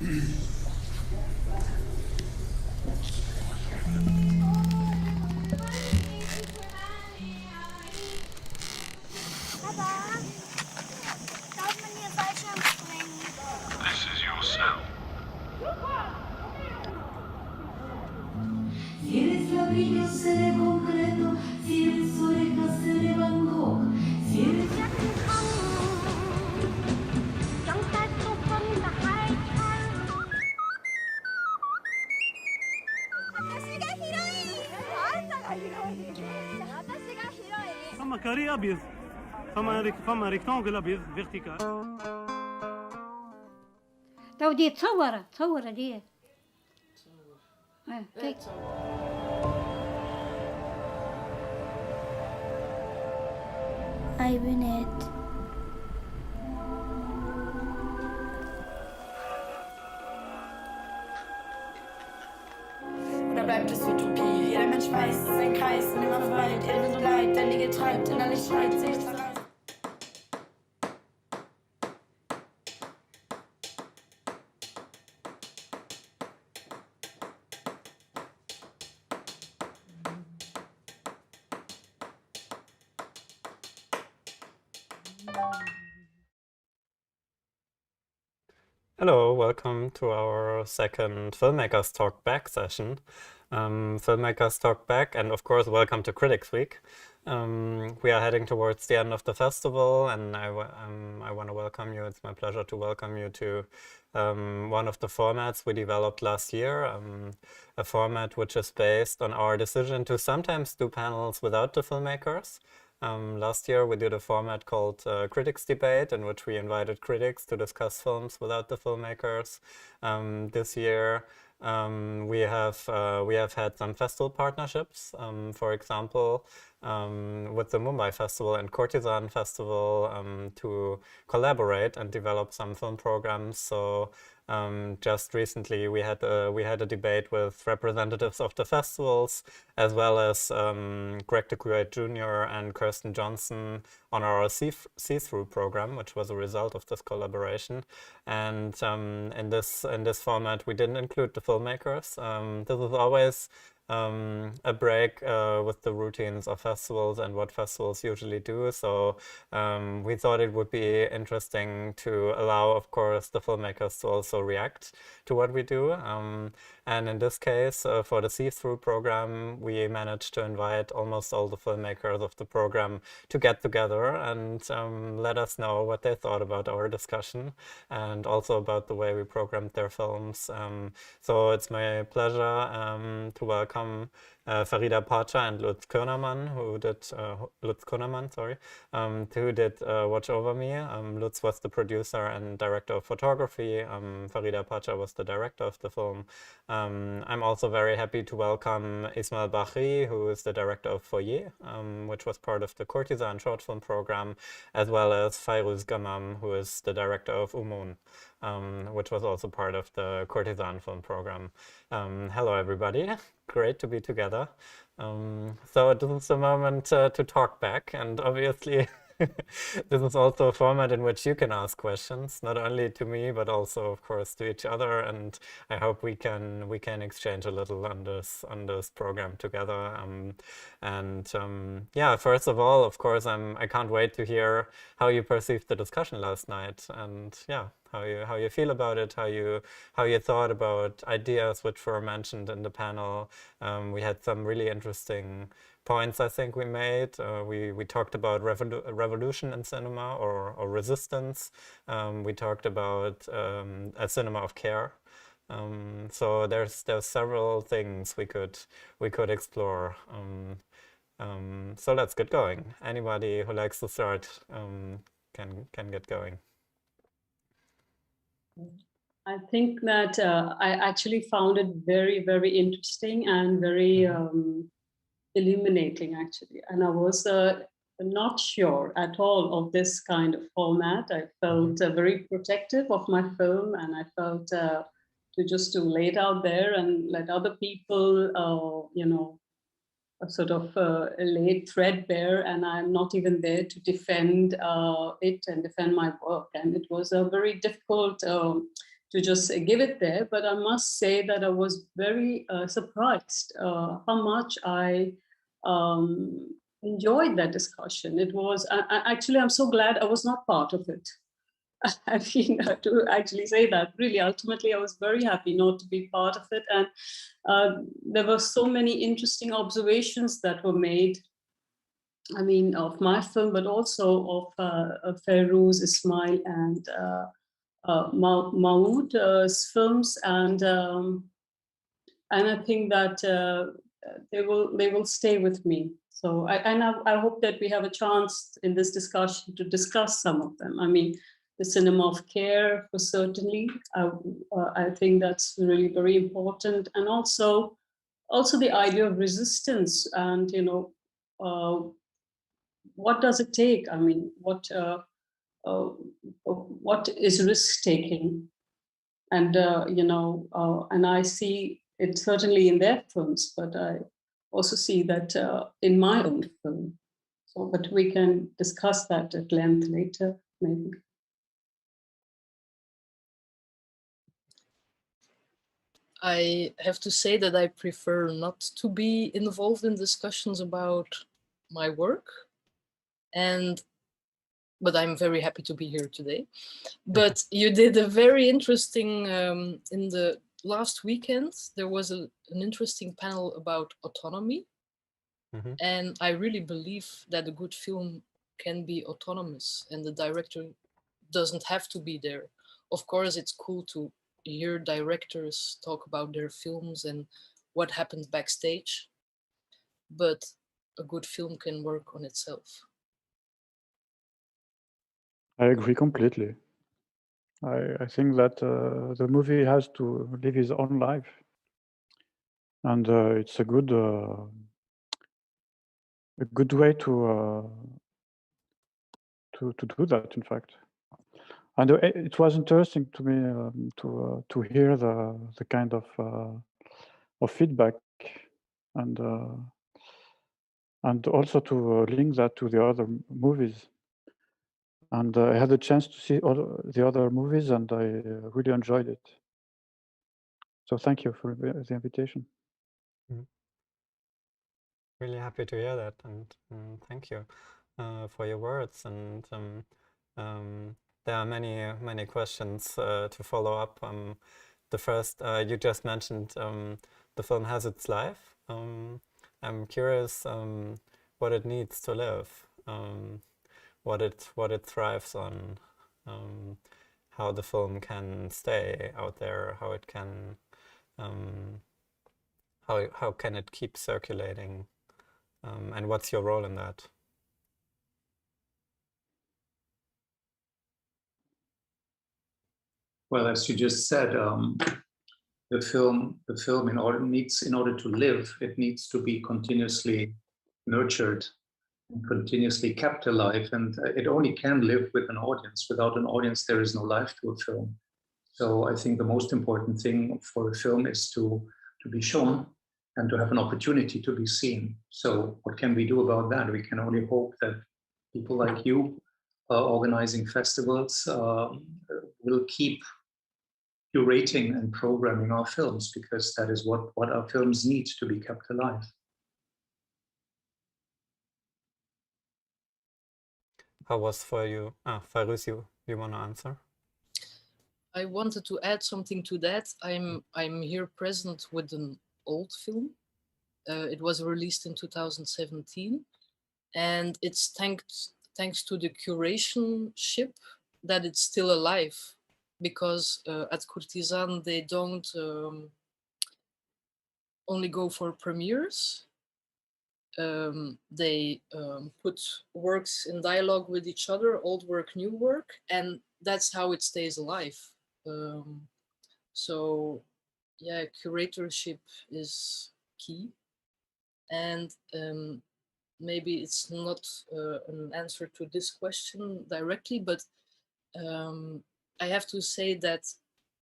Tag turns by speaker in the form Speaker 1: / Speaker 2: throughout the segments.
Speaker 1: This is your cell.
Speaker 2: Si eres ladrillo, seré concreto. Si eres oreja, seré Van Gogh. Si eres...
Speaker 3: فما كاري أبيض، فما ريكتانجل أبيض فيرتيكال.
Speaker 4: تو دي تصور دي. كيك.
Speaker 5: I ben het.
Speaker 2: Oder bleibt es Utopie? Jeder Mensch weiß, es ist ein Kreis, nimmer verweilt, Elend und Leid, der Liege treibt, innerlich schreit, sich zerreißt.
Speaker 6: Hello, welcome to our second Filmmakers Talk Back session. Filmmakers Talk Back, and of course, welcome to Critics Week. We are heading towards the end of the festival, and I want to welcome you. It's my pleasure to welcome you to one of the formats we developed last year, a format which is based on our decision to sometimes do panels without the filmmakers. Last year we did a format called Critics Debate, in which we invited critics to discuss films without the filmmakers. This year we have had some festival partnerships, for example, with the Mumbai Festival and Courtisane Festival to collaborate and develop some film programs. So just recently we had a debate with representatives of the festivals, as well as Greg de Cuet Jr. and Kirsten Johnson on our see-through program, which was a result of this collaboration. And in this format we didn't include the filmmakers. This is always a break with the routines of festivals and what festivals usually do. So we thought it would be interesting to allow, of course, the filmmakers to also react to what we do. And in this case, for the see-through program, we managed to invite almost all the filmmakers of the program to get together and let us know what they thought about our discussion and also about the way we programmed their films. So it's my pleasure to welcome Farida, Pacha, and Lutz Konermann, who did Watch Over Me. Lutz was the producer and director of photography. Farida, Pacha was the director of the film. I'm also very happy to welcome Ismaïl Bahri, who is the director of FOYER, which was part of the Courtisane short film program, as well as Fairuz Ghammam, who is the director of OUMOUN, which was also part of the Courtisane film program. Hello, everybody. Great to be together. So this is the moment to talk back, and obviously this is also a format in which you can ask questions, not only to me, but also, of course, to each other. And I hope we can exchange a little on this program together. Yeah, first of all, of course, I can't wait to hear how you perceived the discussion last night, and yeah, how you feel about it, how you thought about ideas which were mentioned in the panel. We had some really interesting points I think we made. We talked about revolution in cinema or resistance. We talked about a cinema of care. So there's several things we could explore. So let's get going. Anybody who likes to start can get going.
Speaker 7: I think that I actually found it very, very interesting and very illuminating, actually. And I was not sure at all of this kind of format. I felt very protective of my film, and I felt to lay it out there and let other people, sort of lay it threadbare, and I'm not even there to defend it and defend my work. And it was a very difficult to just give it there. But I must say that I was very surprised how much I enjoyed that discussion. It was actually, I'm so glad I was not part of it. I mean, to actually say that, really, ultimately, I was very happy not to be part of it. And there were so many interesting observations that were made. I mean, of my film, but also of Fairuz, Ismaïl, and Mahmoud's films. And I think that they will stay with me. So I hope that we have a chance in this discussion to discuss some of them. I mean, the cinema of care, for certainly. I think that's really very important, and also the idea of resistance, and what does it take? I mean, what is risk taking? And and I see it certainly in their films, but I also see that in my own film. So, but we can discuss that at length later, maybe.
Speaker 8: I have to say that I prefer not to be involved in discussions about my work, but I'm very happy to be here today. But you did a very interesting, in the last weekend, there was an interesting panel about autonomy.
Speaker 6: Mhm.
Speaker 8: And I really believe that a good film can be autonomous and the director doesn't have to be there. Of course, it's cool to hear directors talk about their films and what happens backstage, but a good film can work on itself.
Speaker 9: I agree completely. I think that the movie has to live his own life, and it's a good way to do that. In fact, and it was interesting to me to hear the kind of feedback, and also to link that to the other movies. And I had a chance to see all the other movies, and I really enjoyed it. So thank you for the invitation.
Speaker 6: Really happy to hear that, and thank you for your words. And there are many questions to follow up. The first, you just mentioned the film has its life. I'm curious what it needs to live, what it thrives on, how the film can stay out there, how it can how can it keep circulating, and what's your role in that?
Speaker 10: Well, as you just said, the film in order to live, it needs to be continuously nurtured and continuously kept alive, and it only can live with an audience. Without an audience, there is no life to a film. So I think the most important thing for a film is to be shown and to have an opportunity to be seen. So what can we do about that? We can only hope that people like you organizing festivals will keep curating and programming our films, because that is what our films need to be kept alive.
Speaker 6: How was for you? Fairuz, you want to answer?
Speaker 8: I wanted to add something to that. I'm here present with an old film. It was released in 2017, and it's thanks to the curatorship that it's still alive, because at Courtisane they don't only go for premieres. They put works in dialogue with each other, old work, new work, and that's how it stays alive. So yeah, curatorship is key. And maybe it's not an answer to this question directly, but I have to say that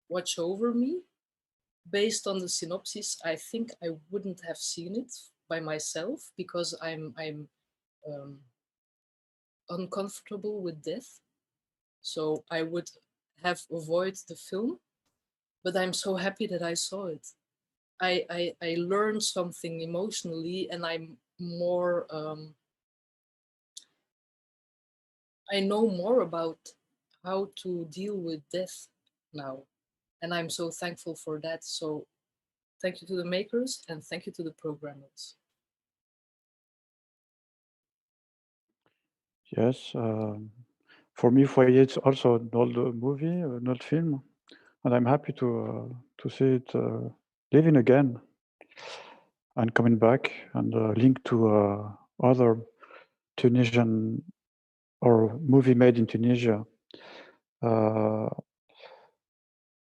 Speaker 8: Watch Over Me, based on the synopsis, I think I wouldn't have seen it by myself, because I'm uncomfortable with death. So I would have avoided the film. but I'm so happy that I saw it. I learned something emotionally, and I'm more, I know more about how to deal with death now. And I'm so thankful for that. So thank you to the makers and thank you to the programmers.
Speaker 9: Yes, for me, FOYER is also an old movie, an old film, and I'm happy to see it living again and coming back and linked to other Tunisian or movie made in Tunisia.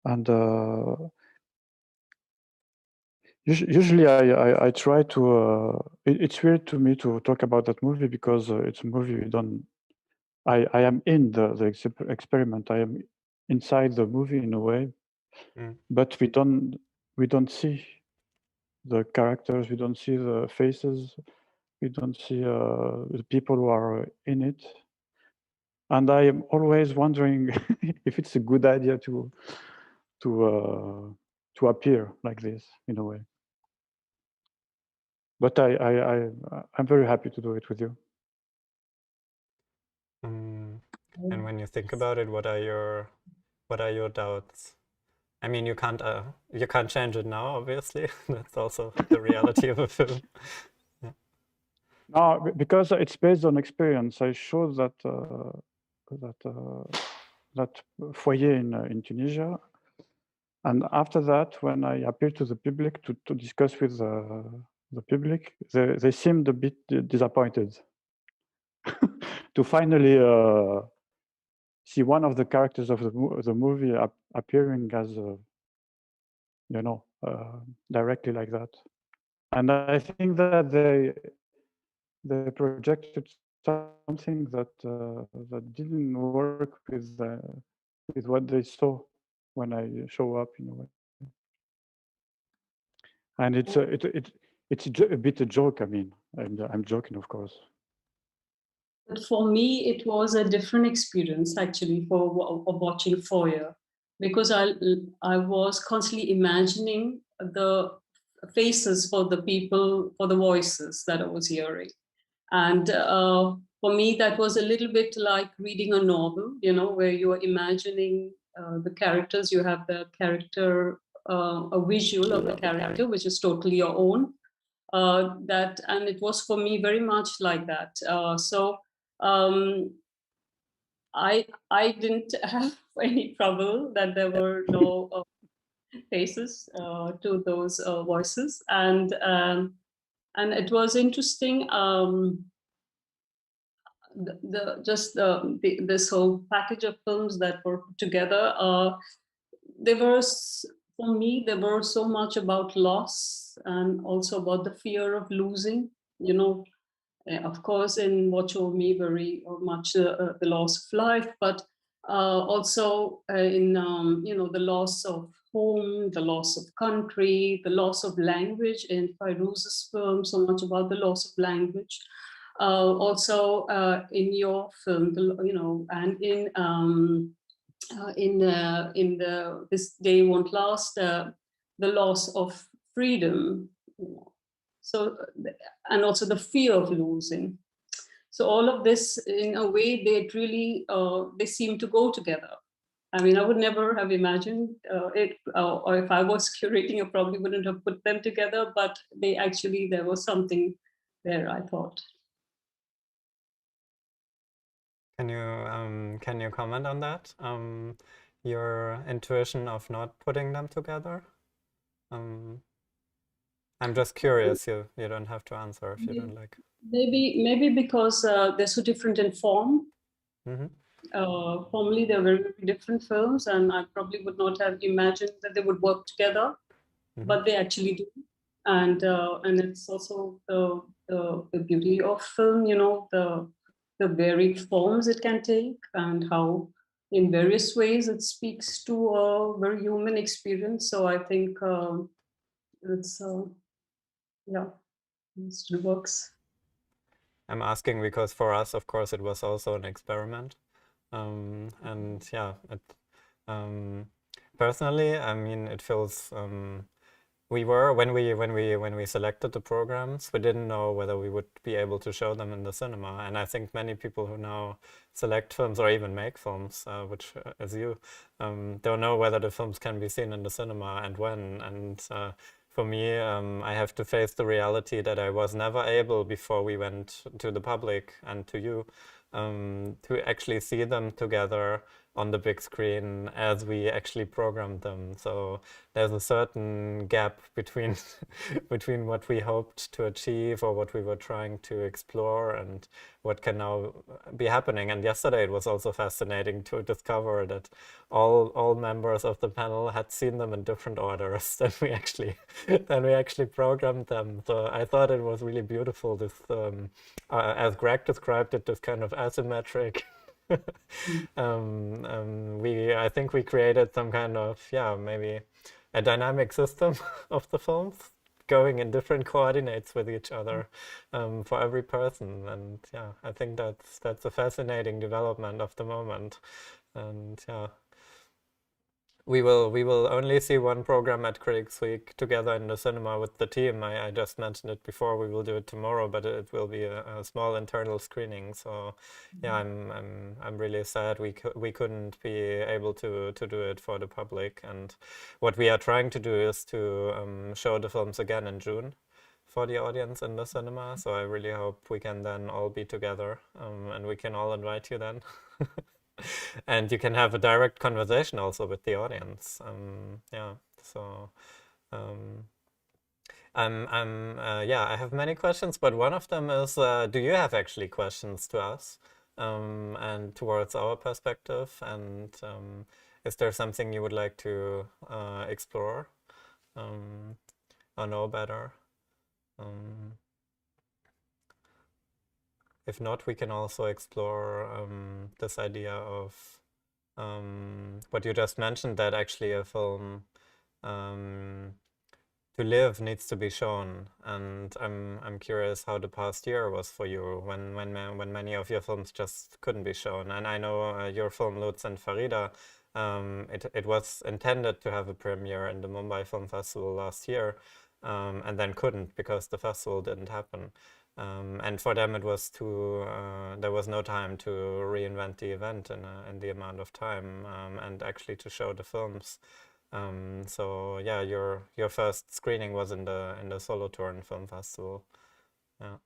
Speaker 9: And usually I try to, it's weird to me to talk about that movie because it's a movie we don't, I am in the experiment. I am inside the movie in a way, but we don't see the characters, we don't see the faces, we don't see the people who are in it. And I am always wondering if it's a good idea to appear like this in a way. But I'm very happy to do it with you.
Speaker 6: And when you think about it, what are your doubts? I mean, you can't change it now, obviously. That's also the reality of a film. Yeah.
Speaker 9: No, because it's based on experience. I showed that that foyer in Tunisia, and after that, when I appeared to the public to discuss with the public, they seemed a bit disappointed to finally see one of the characters of the movie appearing as directly like that. And I think that they projected something that didn't work with what they saw when I show up in a way. And it's a bit a joke. I mean, I'm joking, of course.
Speaker 7: But for me, it was a different experience actually for watching FOYER, because I was constantly imagining the faces for the people, for the voices that I was hearing. And for me, that was a little bit like reading a novel, where you are imagining the characters, you have the character, a visual of the character, which is totally your own. And it was for me very much like that. So I didn't have any trouble that there were no faces to those voices, and it was interesting. This whole package of films that were put together, for me, they were so much about loss and also about the fear of losing. Of course, in Watch Over Me, very much the loss of life, but also in the loss of home, the loss of country, the loss of language. In Fairuz's film, so much about the loss of language. Also in your film, and in This Day Won't Last, the loss of freedom. So, and also the fear of losing. So all of this, in a way, they seem to go together. I mean, I would never have imagined it, or if I was curating, I probably wouldn't have put them together, but there was something there, I thought.
Speaker 6: Can you comment on that? Your intuition of not putting them together? I'm just curious. You don't have to answer if you don't like.
Speaker 7: Maybe because they're so different in form. Formally, they're very, very different films, and I probably would not have imagined that they would work together, but they actually do. And it's also the beauty of film, the varied forms it can take, and how in various ways it speaks to a very human experience. So I think it's it still works.
Speaker 6: I'm asking because for us, of course, it was also an experiment, and yeah, Personally, I mean, it feels we were when we selected the programs, we didn't know whether we would be able to show them in the cinema. And I think many people who now select films or even make films, which as you, don't know whether the films can be seen in the cinema and when. And for me, I have to face the reality that I was never able before we went to the public and to you to actually see them together on the big screen as we actually programmed them. So there's a certain gap between between what we hoped to achieve or what we were trying to explore and what can now be happening. And yesterday it was also fascinating to discover that all members of the panel had seen them in different orders than we actually programmed them. So I thought it was really beautiful, this as Greg described it, this kind of asymmetric I think we created some kind of, maybe a dynamic system of the films going in different coordinates with each other for every person. And I think that's a fascinating development of the moment. And we will only see one program at Critics Week together in the cinema with the team. I just mentioned it before. We will do it tomorrow, but it will be a small internal screening. So I'm really sad we couldn't be able to do it for the public. And what we are trying to do is to show the films again in June for the audience in the cinema. So I really hope we can then all be together and we can all invite you then. And you can have a direct conversation also with the audience. So I have many questions, but one of them is, do you have actually questions to us and towards our perspective? And is there something you would like to explore or know better? If not, we can also explore this idea of what you just mentioned, that actually a film to live needs to be shown. And I'm curious how the past year was for you when many of your films just couldn't be shown. And I know your film Lutz and Farida, it was intended to have a premiere in the Mumbai Film Festival last year, and then couldn't because the festival didn't happen. And for them, it was there was no time to reinvent the event in the amount of time and actually to show the films. So yeah, your first screening was in the Solothurn Film Festival.
Speaker 10: Yeah,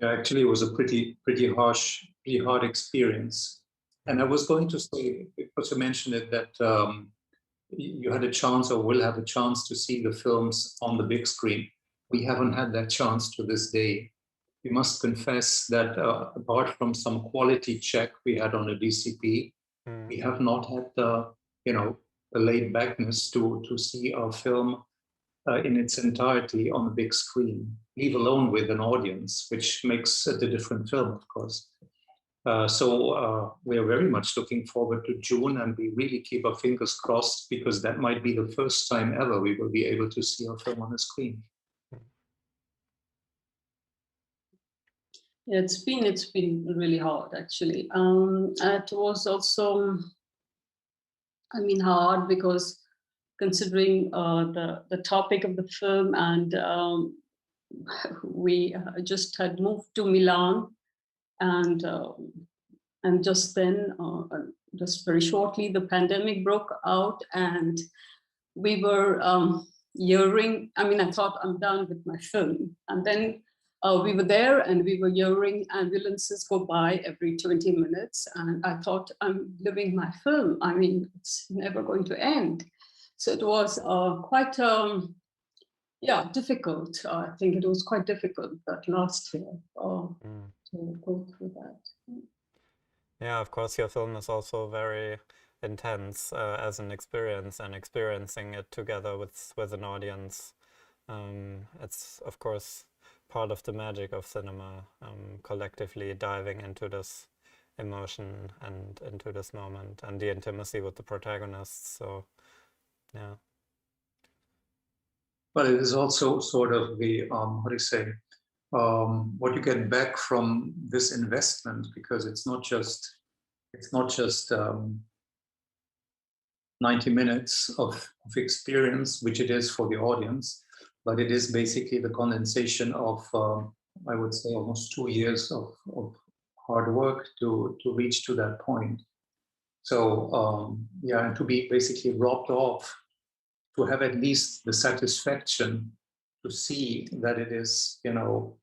Speaker 10: actually, it was a pretty hard experience. And I was going to say, because you mentioned it, that you had a chance or will have a chance to see the films on the big screen. We haven't had that chance to this day. We must confess that apart from some quality check we had on the DCP, we have not had the laid backness to see our film in its entirety on the big screen, leave alone with an audience, which makes it a different film, of course. So we are very much looking forward to June, and we really keep our fingers crossed because that might be the first time ever we will be able to see our film on the screen.
Speaker 7: Yeah, it's been really hard actually. It was also, hard because considering the topic of the film, and we just had moved to Milan, and just then, just very shortly, the pandemic broke out, and we were hearing. I thought I'm done with my film, and then. We were there and we were hearing ambulances go by every 20 minutes. And I thought, I'm living my film. It's never going to end. So it was quite, difficult. I think it was quite difficult that last year to go through that.
Speaker 6: Yeah, of course, your film is also very intense as an experience, and experiencing it together with an audience. It's, of course, part of the magic of cinema, collectively diving into this emotion and into this moment and the intimacy with the protagonists. So, yeah.
Speaker 10: But it is also sort of the, what you get back from this investment, because it's not just 90 minutes of experience, which it is for the audience, but it is basically the condensation of, I would say, almost 2 years of hard work to reach to that point. So yeah, and to be basically robbed off, to have at least the satisfaction to see that it is, you know,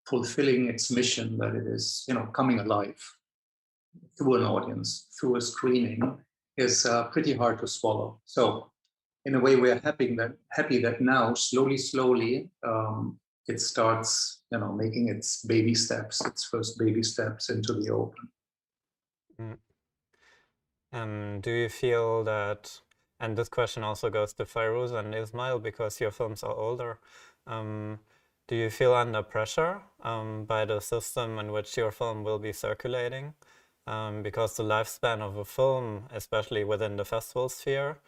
Speaker 10: fulfilling its mission, that it is, you know, coming alive through an audience, through a screening, is pretty hard to swallow. So in a way, we are happy that now, slowly, it starts, you know, making its baby steps, its first baby steps into the open.
Speaker 6: Do you feel that, and this question also goes to Fairuz and Ismaïl because your films are older, do you feel under pressure by the system in which your film will be circulating? Because the lifespan of a film, especially within the festival sphere,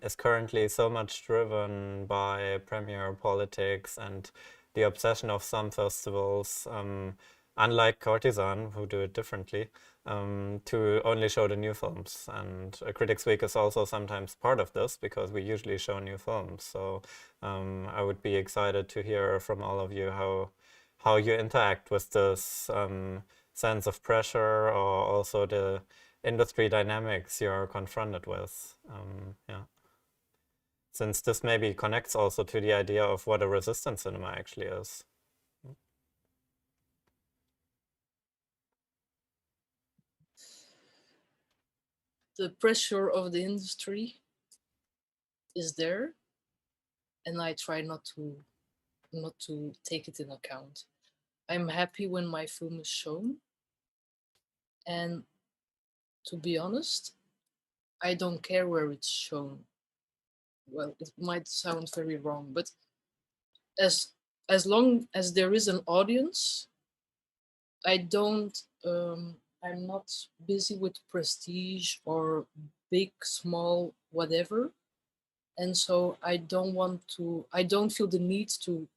Speaker 6: is currently so much driven by premiere politics and the obsession of some festivals, unlike Courtisane, who do it differently, to only show the new films. And Critics Week is also sometimes part of this because we usually show new films. So I would be excited to hear from all of you how you interact with this sense of pressure, or also the industry dynamics you're confronted with. Yeah. Since this maybe connects also to the idea of what a resistance cinema actually is.
Speaker 8: The pressure of the industry is there, and I try not to take it in account. I'm happy when my film is shown, and to be honest, I don't care where it's shown. Well, it might sound very wrong, but as long as there is an audience, I'm not busy with prestige or big, small, whatever. And so I don't feel the need to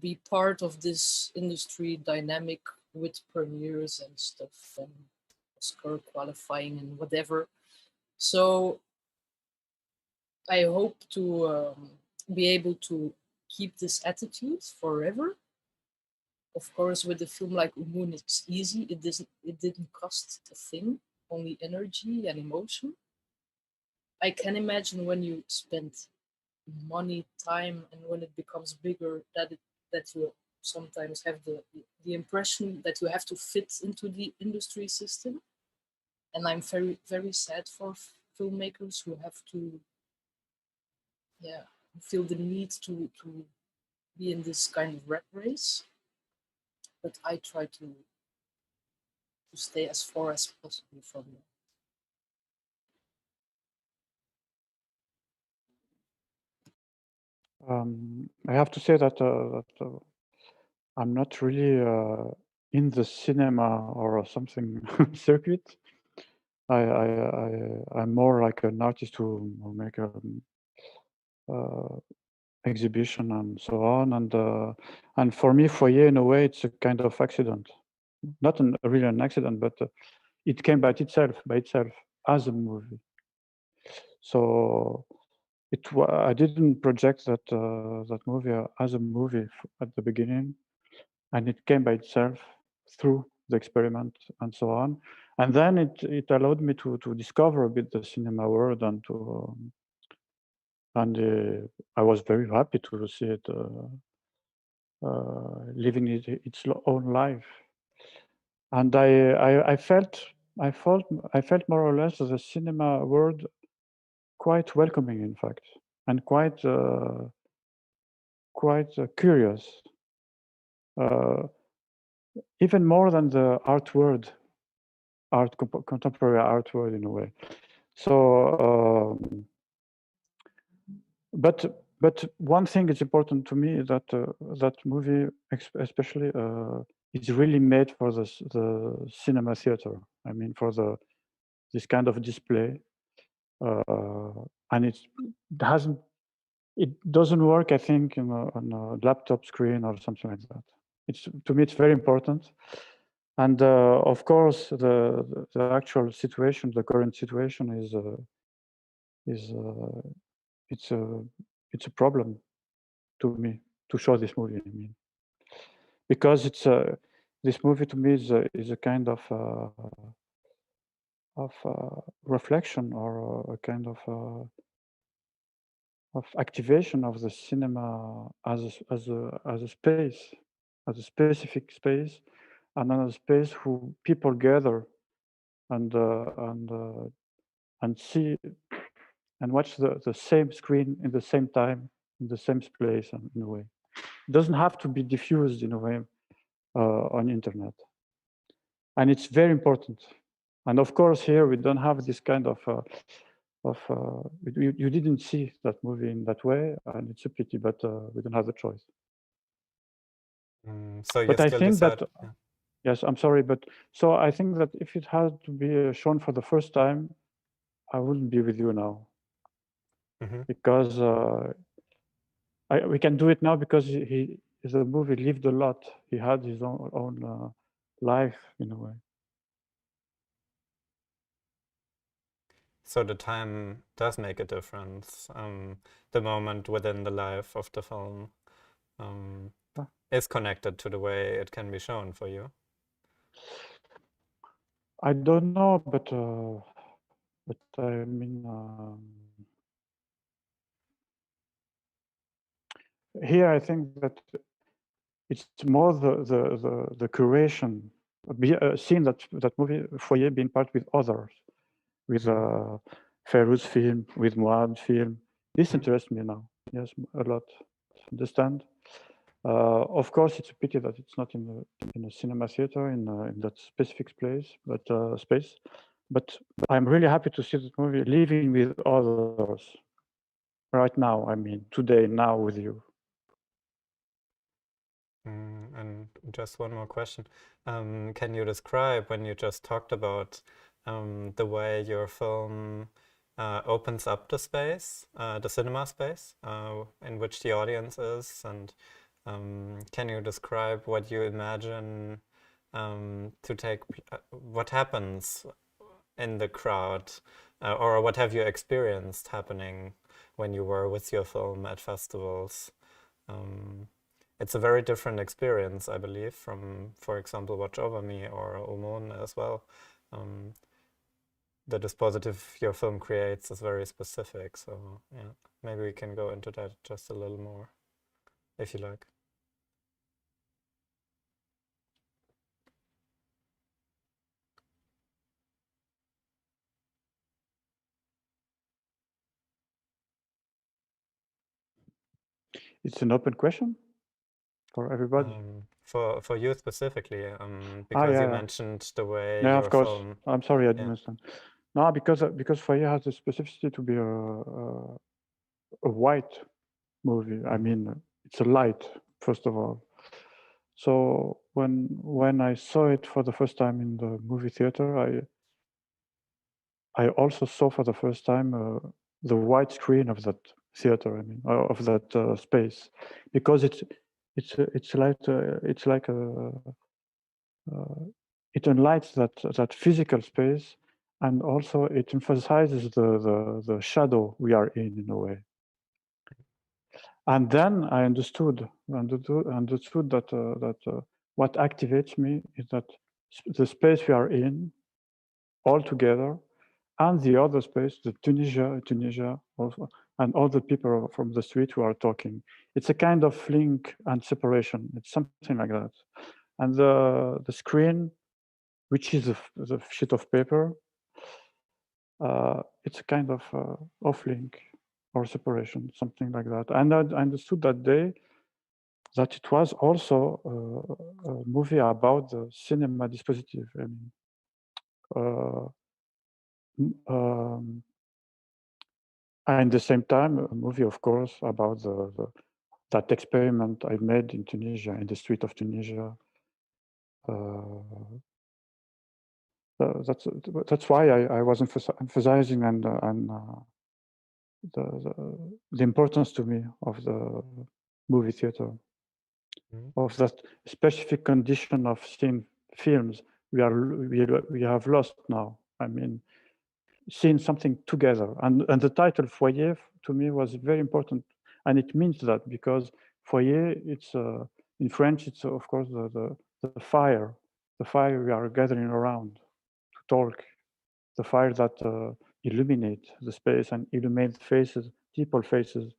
Speaker 8: be part of this industry dynamic with premieres and stuff and Oscar qualifying and whatever. So I hope to be able to keep this attitude forever. Of course, with a film like OUMOUN, it's easy. It didn't cost a thing, only energy and emotion. I can imagine when you spend money, time, and when it becomes bigger, that you sometimes have the impression that you have to fit into the industry system. And I'm very, very sad for filmmakers who have to, feel the need to be in this kind of rat race. But I try to stay as far as possible from them.
Speaker 9: I have to say that I'm not really in the cinema or something circuit. I'm more like an artist who make a exhibition and so on. And for me, FOYER, in a way, it's a kind of accident. Not really an accident, but it came by itself as a movie. So I didn't project that movie as a movie at the beginning, and it came by itself through the experiment and so on. And then it allowed me to discover a bit the cinema world and I was very happy to see it living its own life. And I felt more or less the cinema world quite welcoming, in fact, and quite curious, even more than the contemporary art world in a way. So, but one thing is important to me, that that movie especially is really made for the cinema theater. I mean, for this kind of display, and it doesn't work, I think, on a laptop screen or something like that. To me, it's very important. And of course, the actual situation, the current situation it's a problem to me to show this movie. I mean, because it's this movie to me is a kind of reflection or a kind of activation of the cinema as a space, as a specific space, and another space who people gather and see and watch the same screen in the same time, in the same place, and in a way. It doesn't have to be diffused in a way on internet. And it's very important. And of course, here we don't have this kind of you didn't see that movie in that way, and it's a pity, but we don't have the choice.
Speaker 6: So you
Speaker 9: but I
Speaker 6: still
Speaker 9: think
Speaker 6: decide,
Speaker 9: that, yes, I'm sorry, but so I think that if it had to be shown for the first time, I wouldn't be with you now. Because we can do it now because the movie lived a lot. He had his own life in a way.
Speaker 6: So the time does make a difference. The moment within the life of the film is connected to the way it can be shown for you.
Speaker 9: I don't know, but I mean, here I think that it's more the curation, seeing that movie Foyer being part with others, with Fairuz film, with Muad film. This interests me now, yes, a lot. Understand? Of course, it's a pity that it's not in a cinema theater in that specific place, but space. But I'm really happy to see that movie living with others right now. I mean, today, now with you.
Speaker 6: And just one more question. Can you describe, when you just talked about the way your film opens up the space, the cinema space, in which the audience is, and can you describe what you imagine to take, what happens in the crowd, or what have you experienced happening when you were with your film at festivals? It's a very different experience, I believe, from, for example, Watch Over Me or OUMOUN as well. The dispositive your film creates is very specific, so yeah, maybe we can go into that just a little more, if you like.
Speaker 9: It's an open question for everybody.
Speaker 6: For you specifically, because you mentioned the way your
Speaker 9: of course.
Speaker 6: film.
Speaker 9: I'm sorry, I didn't understand. No, because Foyer has the specificity to be a white movie. I mean, it's a light, first of all. So when I saw it for the first time in the movie theater, I also saw for the first time the white screen of that theater. I mean, of that space, because it's like it enlightens that physical space, and also it emphasizes the shadow we are in a way. And then I understood that what activates me is that the space we are in all together, and the other space, the Tunisia also, and all the people from the street who are talking. It's a kind of link and separation. It's something like that. And the screen, which is the sheet of paper, it's a kind of off-link or separation, something like that. And I understood that day that it was also a movie about the cinema dispositive. I mean, and at the same time, a movie, of course, about that experiment I made in Tunisia, in the street of Tunisia. That's why I was emphasizing and the importance to me of the movie theater, of that specific condition of seeing films we have lost now. I mean, seeing something together, and the title FOYER to me was very important, and it means that because FOYER, it's in French, it's of course the fire we are gathering around to talk, the fire that illuminate the space and illuminate faces, people faces,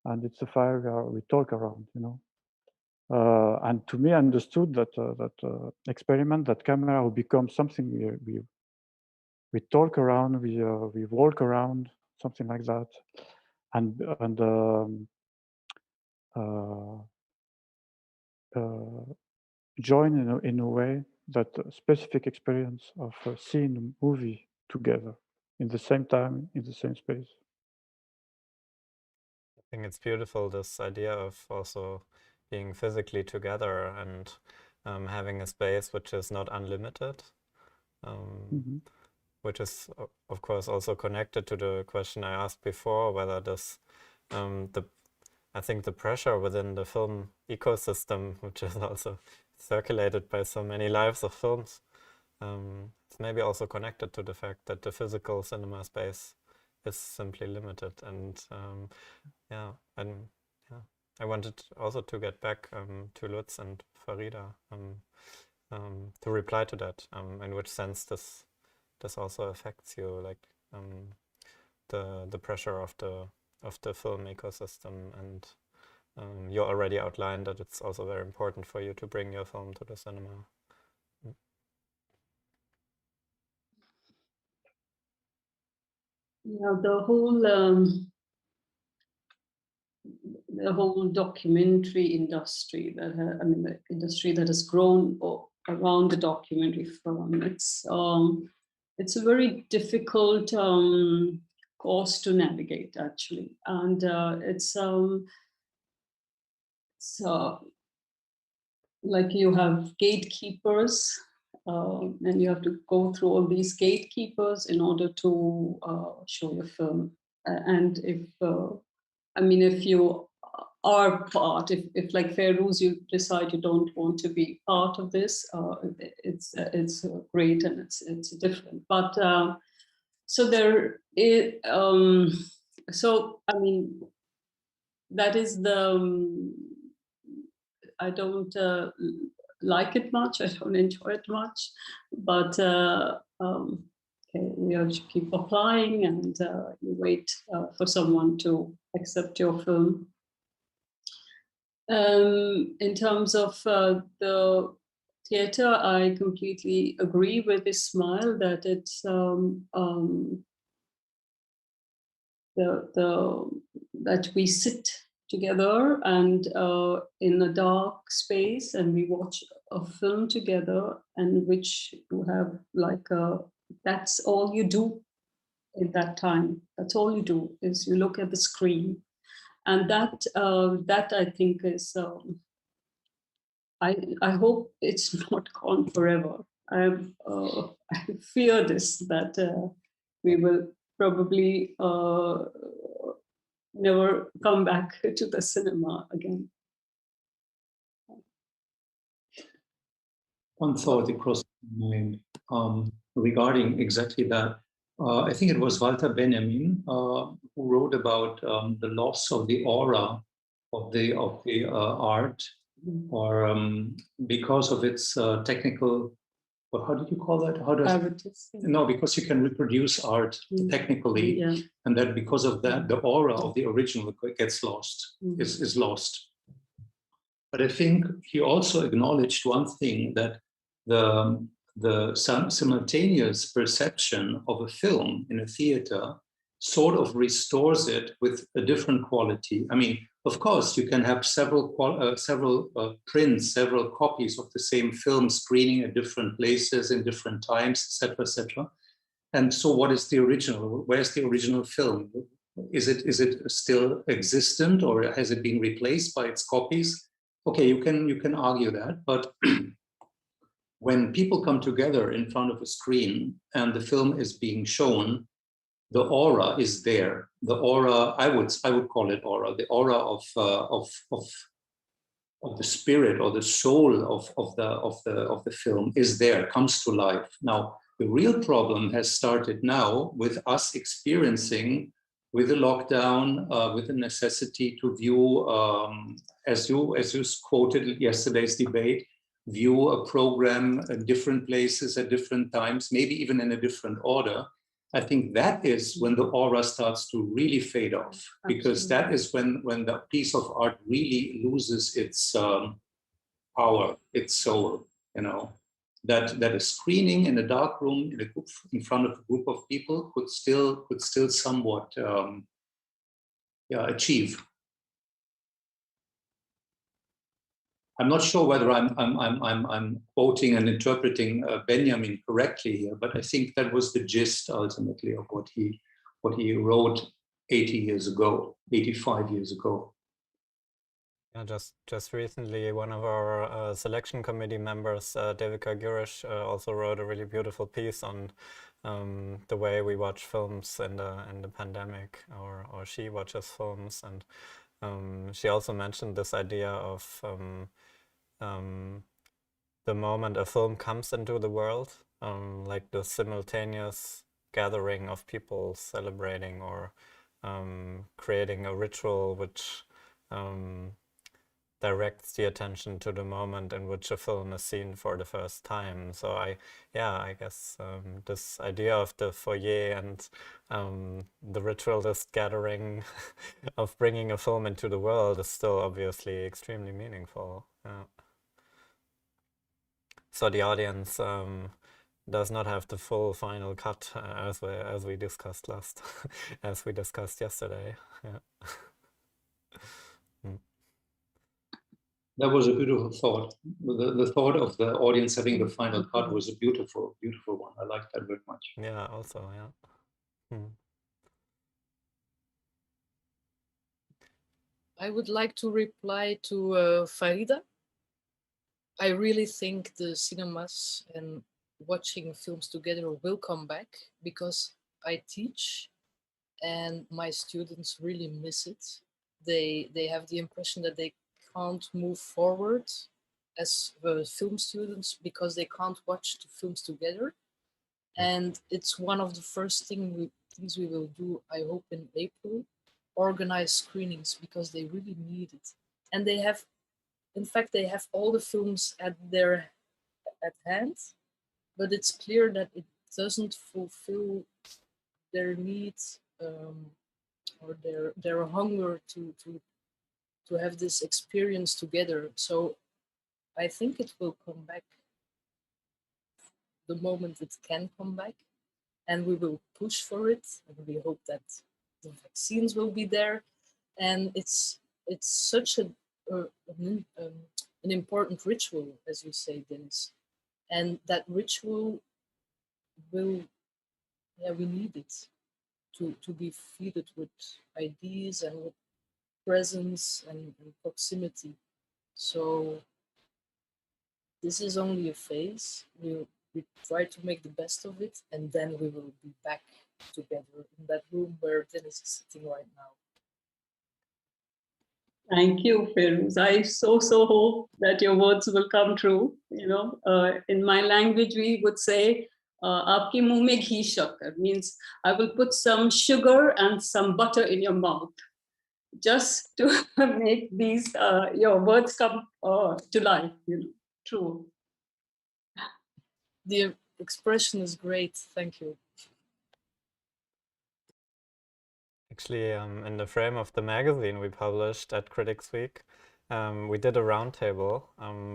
Speaker 9: and it's a fire we talk around, you know. And to me, I understood that experiment, that camera will become something we talk around, we walk around, something like that, and join in a way that specific experience of seeing a movie together in the same time, in the same space.
Speaker 6: I think it's beautiful, this idea of also being physically together and having a space which is not unlimited, which is of course also connected to the question I asked before, whether this, I think the pressure within the film ecosystem, which is also circulated by so many lives of films, it's maybe also connected to the fact that the physical cinema space is simply limited. And I wanted also to get back to Lutz and Farida to reply to that, in which sense this also affects you, like the pressure of the film ecosystem, and you already outlined that it's also very important for you to bring your film to the cinema.
Speaker 7: Yeah, the whole documentary industry the industry that has grown around the documentary film, it's a very difficult course to navigate, actually, and it's like you have gatekeepers, and you have to go through all these gatekeepers in order to show your film. And if you are part, if like Fairuz, you decide you don't want to be part of this, it's great and it's different. But so there is, that is the. I don't like it much. I don't enjoy it much, but you have to keep applying, and you wait for someone to accept your film. In terms of the theater, I completely agree with Ismaïl that it's that we sit together and in a dark space, and we watch a film together, and which you have like that's all you do in that time. That's all you do, is you look at the screen, and that I think is I hope it's not gone forever. I fear this, that we will probably never come back to the cinema again.
Speaker 10: One thought across my mind regarding exactly that. I think it was Walter Benjamin who wrote about the loss of the aura of the art, or because of its technical. Well, how did you call that? No, because you can reproduce art technically, and that because of that, the aura of the original gets lost, is lost. But I think he also acknowledged one thing, that the simultaneous perception of a film in a theater sort of restores it with a different quality. I mean, of course, you can have several prints, several copies of the same film screening at different places in different times, etc., etc. And so, what is the original? Where's the original film? Is it still existent, or has it been replaced by its copies? Okay, you can argue that, but when people come together in front of a screen and the film is being shown, the aura is there. The aura, I would call it aura. The aura of the spirit or the soul of the film is there, comes to life. Now, the real problem has started now with us experiencing, with the lockdown, with the necessity to view, as you quoted yesterday's debate, view a program at different places at different times, maybe even in a different order. I think that is when the aura starts to really fade off, because that is when the piece of art really loses its power, its soul. You know, that a screening in a dark room in front of a group of people could still somewhat achieve. I'm not sure whether I'm quoting and interpreting Benjamin correctly here, but I think that was the gist ultimately of what he wrote 80 years ago, 85 years ago.
Speaker 6: Yeah, just recently, one of our selection committee members, Devika Girish, also wrote a really beautiful piece on the way we watch films in the pandemic, or she watches films, and she also mentioned this idea of the moment a film comes into the world, like the simultaneous gathering of people celebrating or creating a ritual which directs the attention to the moment in which a film is seen for the first time. So I guess this idea of the foyer and the ritualist gathering of bringing a film into the world is still obviously extremely meaningful. Yeah. So the audience does not have the full final cut as we discussed as we discussed yesterday. Yeah.
Speaker 10: That was a beautiful thought. The thought of the audience having the final cut was a beautiful, beautiful one. I like that very much.
Speaker 6: Yeah, also, yeah.
Speaker 8: I would like to reply to Farida. I really think the cinemas and watching films together will come back, because I teach and my students really miss it. They have the impression that they can't move forward as film students because they can't watch the films together. And it's one of the first things we will do, I hope, in April, organize screenings, because they really need it. And they have, in fact, they have all the films at hand, but it's clear that it doesn't fulfill their needs or their hunger to have this experience together. So I think it will come back the moment it can come back, and we will push for it, and we hope that the vaccines will be there. And it's such an important ritual, as you say, Dennis, and that ritual we need it to be fed with ideas and with presence and proximity. So this is only a phase. We try to make the best of it, and then we will be back together in that room where Dennis is sitting right now.
Speaker 7: Thank you, Fairuz. I so hope that your words will come true. You know, in my language, we would say, "Aapke muh mein ghee shakkar," means I will put some sugar and some butter in your mouth, just to make these your words come to life. You know, true.
Speaker 8: The expression is great. Thank you.
Speaker 6: Actually, in the frame of the magazine we published at Critics Week, we did a roundtable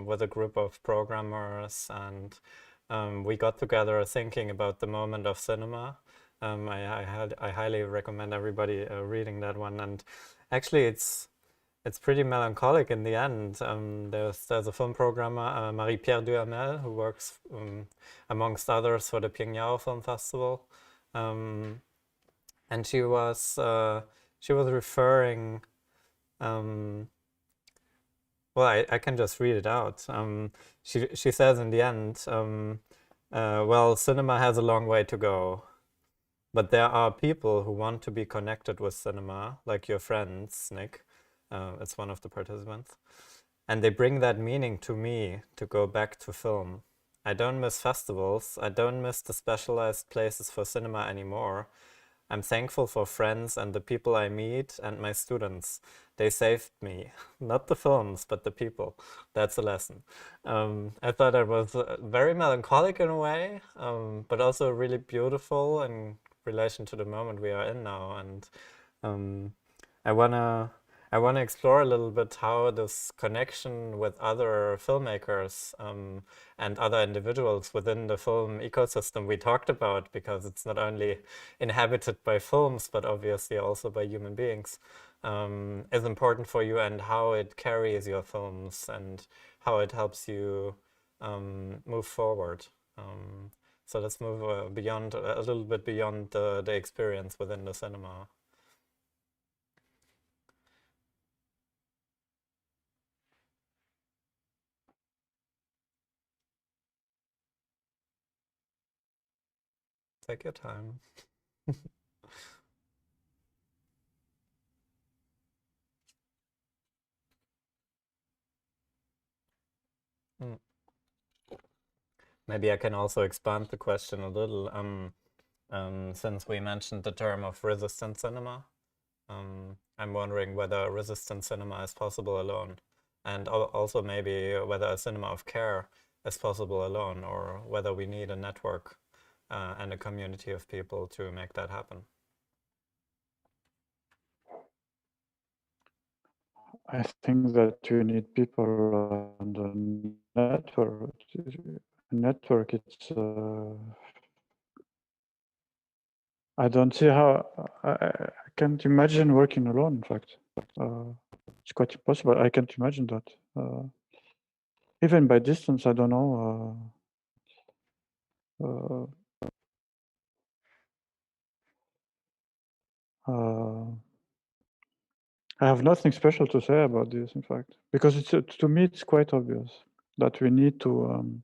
Speaker 6: with a group of programmers, and we got together thinking about the moment of cinema. I highly recommend everybody reading that one, and actually it's pretty melancholic in the end. There's a film programmer, Marie-Pierre Duhamel, who works amongst others for the Pyongyang Film Festival. And she was referring, well, I can just read it out. She says in the end, well, cinema has a long way to go, but there are people who want to be connected with cinema, like your friends, Nick. It's one of the participants. and they bring that meaning to me to go back to film. I don't miss festivals. I don't miss the specialized places for cinema anymore. I'm thankful for friends and the people I meet and my students. They saved me. Not the films, but the people. That's a lesson. I thought it was very melancholic in a way, but also really beautiful in relation to the moment we are in now. And I wanna explore a little bit how this connection with other filmmakers and other individuals within the film ecosystem we talked about, because it's not only inhabited by films, but obviously also by human beings, is important for you, and how it carries your films and how it helps you move forward. So let's move beyond a little bit beyond the experience within the cinema. Take your time. Maybe I can also expand the question a little, since we mentioned the term of resistant cinema. I'm wondering whether resistant cinema is possible alone, and also maybe whether a cinema of care is possible alone, or whether we need a network and a community of people to make that happen.
Speaker 9: I think that you need people on the network. Network, it's I don't see how I can't imagine working alone. In fact, it's quite impossible. I can't imagine that. Even by distance, I don't know. I have nothing special to say about this, in fact, because it's to me it's quite obvious that we need to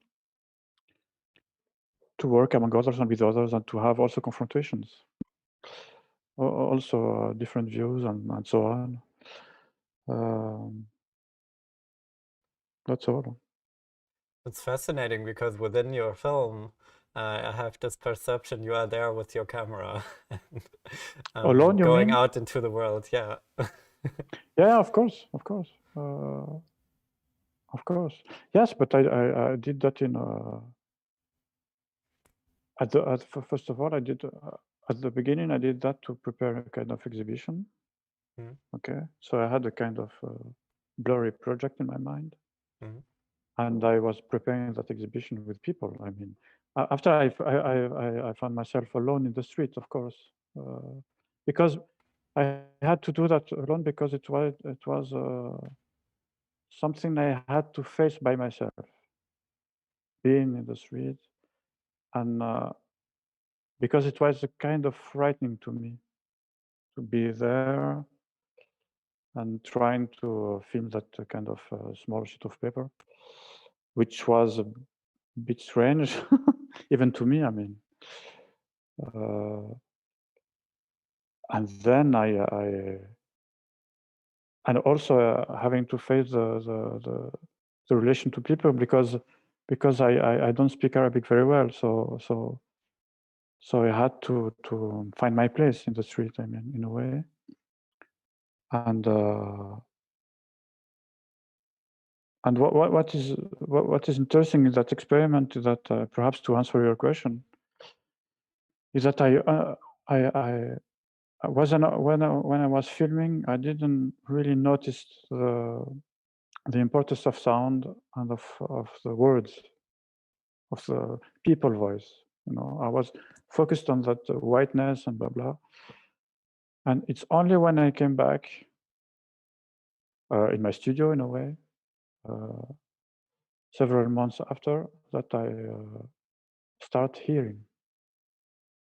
Speaker 9: work among others and with others, and to have also confrontations, also different views and so on. That's all.
Speaker 6: It's fascinating because within your film, I have this perception you are there with your camera,
Speaker 9: Alone, you
Speaker 6: going
Speaker 9: mean?
Speaker 6: out into the world. Yeah.
Speaker 9: Yeah, of course, of course, of course. Yes, but I did that in first of all, I did at the beginning. I did that to prepare a kind of exhibition. Okay, so I had a kind of blurry project in my mind, and I was preparing that exhibition with people. I mean, after I found myself alone in the street, of course, because I had to do that alone, because it was something I had to face by myself, being in the street, and because it was a kind of frightening to me to be there and trying to film that kind of small sheet of paper, which was a bit strange, even to me. I mean, and then and also having to face the relation to people, because I don't speak Arabic very well, so I had to find my place in the street. I mean, in a way, and what is interesting in that experiment is that perhaps to answer your question is that when I was filming, I didn't really notice the importance of sound and of the words, of the people voice. You know, I was focused on that whiteness and blah blah. And it's only when I came back in my studio, in a way, several months after, that I start hearing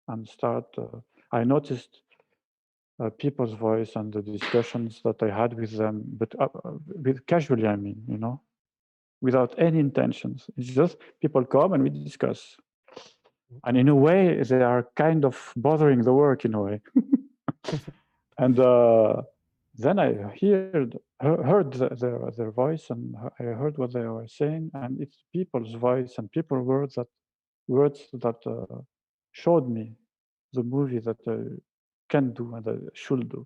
Speaker 9: and I noticed people's voice and the discussions that I had with them, but with casually, I mean, you know, without any intentions. It's just people come and we discuss. And in a way, they are kind of bothering the work in a way. And then I heard their voice, and I heard what they were saying, and it's people's voice and people words that showed me the movie that I can do and I should do.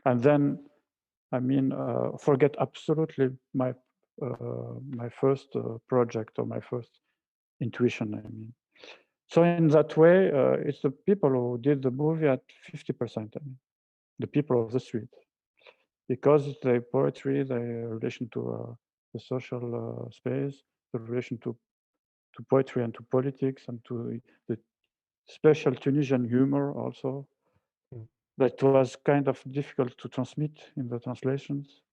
Speaker 9: And then, I mean, forget absolutely my first project or my first intuition, I mean. So in that way, it's the people who did the movie at 50%, I mean, the people of the street. Because it's the poetry, the relation to the social space, the relation to poetry and to politics and to the special Tunisian humor also. That was kind of difficult to transmit in the translations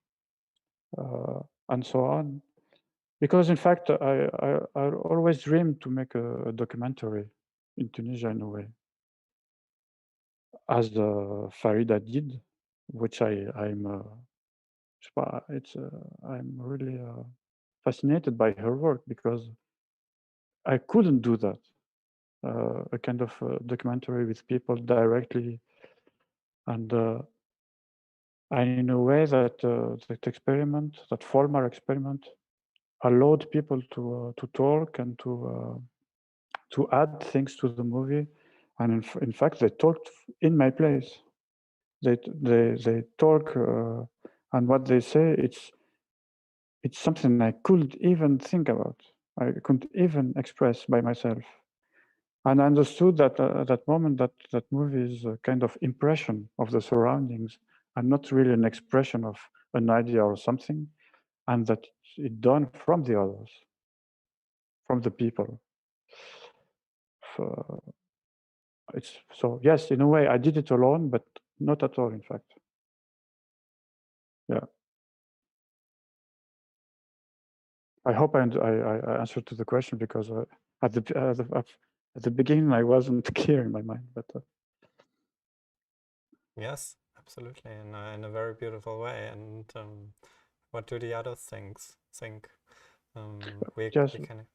Speaker 9: and so on. Because in fact, I always dreamed to make a documentary in Tunisia in a way, as Farida did, which I'm really fascinated by her work because I couldn't do that. A kind of documentary with people directly, and in a way that that experiment, that former experiment, allowed people to talk and to add things to the movie, and in fact they talked in my place. They talk, and what they say, it's something I couldn't even think about. I couldn't even express by myself. And I understood that at that moment that movie is a kind of impression of the surroundings and not really an expression of an idea or something, and that it's done from the others, from the people. So yes, in a way I did it alone, but not at all, in fact. Yeah. I hope I answered to the question, because at the beginning I wasn't clear in my mind, but
Speaker 6: yes, absolutely, in a very beautiful way. And what do the others think? We can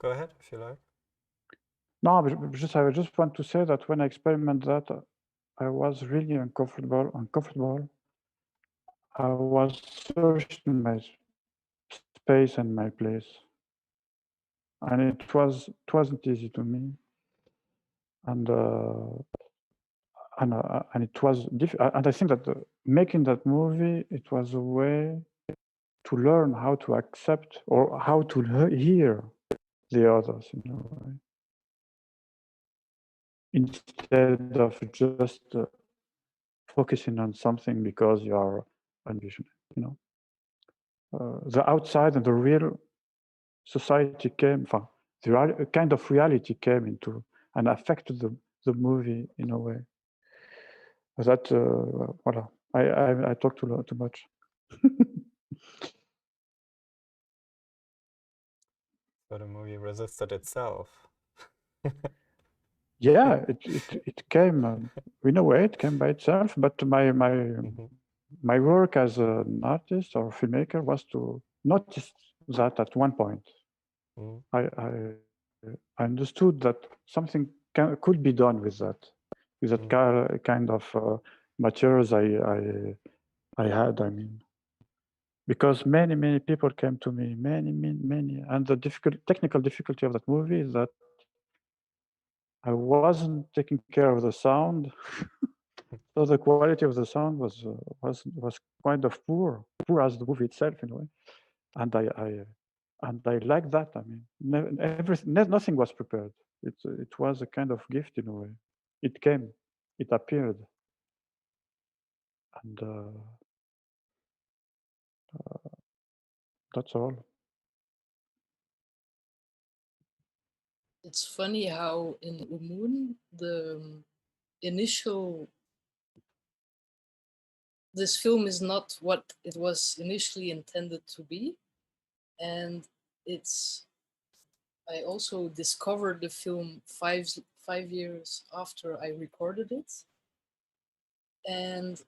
Speaker 6: go ahead if you like.
Speaker 9: No, but I just want to say that when I experiment that, I was really uncomfortable. I was searching my space and my place, and it wasn't easy to me, and it was difficult. And I think that making that movie, it was a way to learn how to accept or how to hear the others in a way, instead of just focusing on something because you are envisioning, you know. The outside and the real society came from, the kind of reality came into and affected the movie in a way. That, voilà, I talk too much.
Speaker 6: So the movie resisted itself.
Speaker 9: Yeah, it came in a way. It came by itself. But my work as an artist or filmmaker was to notice that at one point. I understood that something could be done with that kind of materials I had. I mean, because many people came to me, many, and the technical difficulty of that movie is that I wasn't taking care of the sound, so the quality of the sound was kind of poor as the movie itself in a way, and I like that. I mean, nothing was prepared. It was a kind of gift in a way. It came, it appeared, and that's all.
Speaker 8: It's funny how in OUMOUN, the this film is not what it was initially intended to be. And I also discovered the film five years after I recorded it. And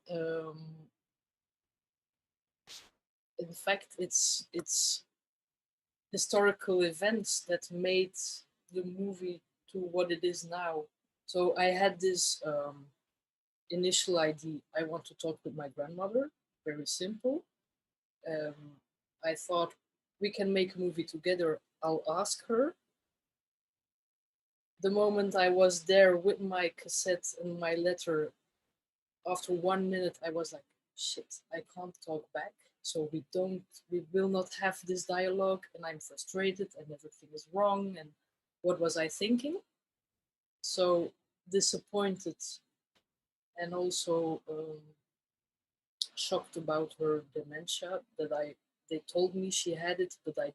Speaker 8: in fact, it's historical events that made the movie to what it is now. So I had this initial idea, I want to talk with my grandmother, very simple. I thought we can make a movie together, I'll ask her. The moment I was there with my cassette and my letter, after 1 minute, I was like, shit, I can't talk back. So we will not have this dialogue, and I'm frustrated and everything is wrong. And what was I thinking? So disappointed and also shocked about her dementia, that they told me she had it, but I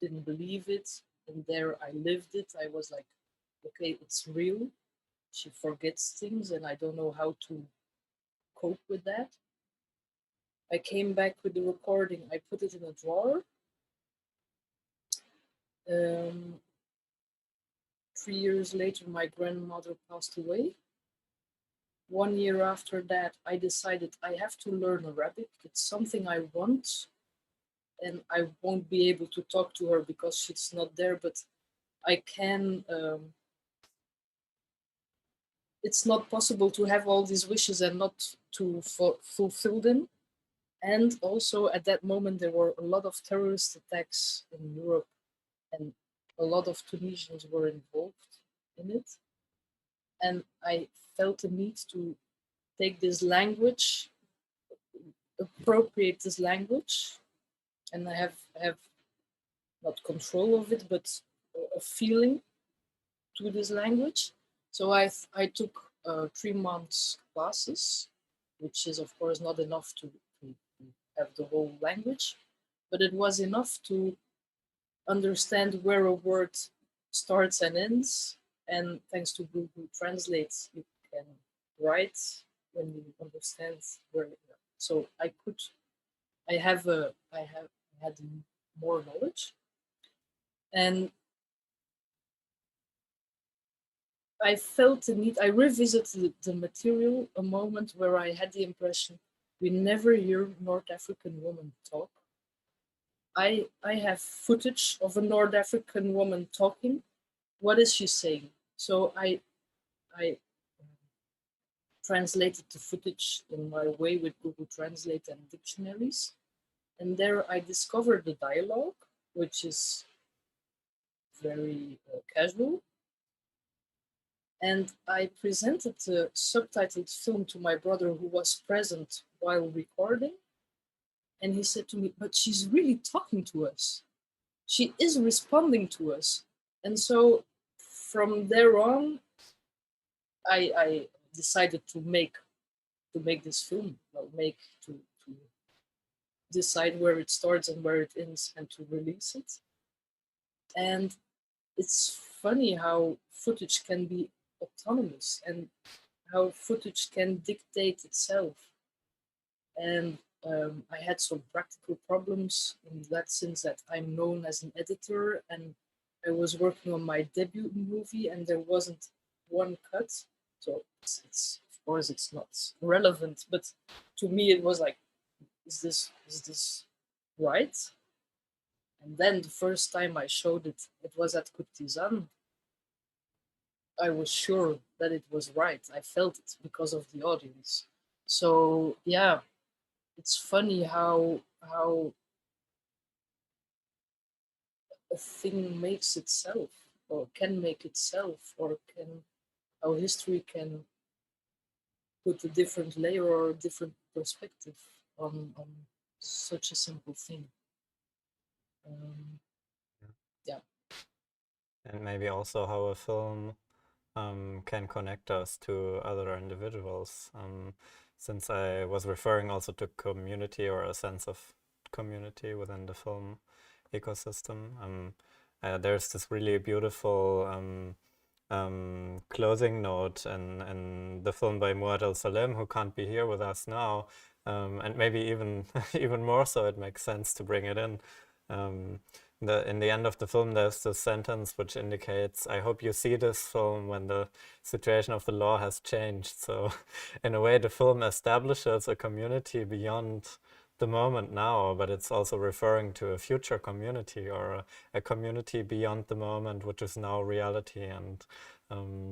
Speaker 8: didn't believe it. And there I lived it. I was like, okay, it's real. She forgets things and I don't know how to cope with that. I came back with the recording. I put it in a drawer. 3 years later, my grandmother passed away. 1 year after that, I decided I have to learn Arabic. It's something I want, and I won't be able to talk to her because she's not there, but I can. It's not possible to have all these wishes and not to fulfill them. And also at that moment, there were a lot of terrorist attacks in Europe, and a lot of Tunisians were involved in it. And I felt the need to take this language, appropriate this language, and I have not control of it, but a feeling to this language. So I took 3 months classes, which is of course not enough to have the whole language, but it was enough to understand where a word starts and ends. And thanks to Google Translate, you can write when you understand where. So I had more knowledge, and I felt the need. I revisited the material a moment where I had the impression we never hear North African women talk. I have footage of a North African woman talking. What is she saying? So I translated the footage in my way with Google Translate and dictionaries. And there I discovered the dialogue, which is very casual. And I presented the subtitled film to my brother, who was present while recording. And he said to me, but she's really talking to us. She is responding to us. And so from there on, I decided to make this film, to decide where it starts and where it ends and to release it. And it's funny how footage can be autonomous and how footage can dictate itself. And I had some practical problems in that sense, that I'm known as an editor and I was working on my debut movie and there wasn't one cut. So it's of course it's not relevant, but to me it was like, is this right? And then the first time I showed it, it was at Courtisane. I was sure that it was right. I felt it because of the audience. So yeah, it's funny how a thing makes itself, or can make itself, or how history can put a different layer or a different perspective on such a simple thing. Yeah.
Speaker 6: And maybe also how a film can connect us to other individuals. Since I was referring also to community or a sense of community within the film ecosystem. There's this really beautiful closing note in the film by Muad al-Salem, who can't be here with us now, and maybe even more so it makes sense to bring it in. In the end of the film, there's this sentence which indicates, I hope you see this film when the situation of the law has changed. So in a way, the film establishes a community beyond the moment now, but it's also referring to a future community or a community beyond the moment, which is now reality. And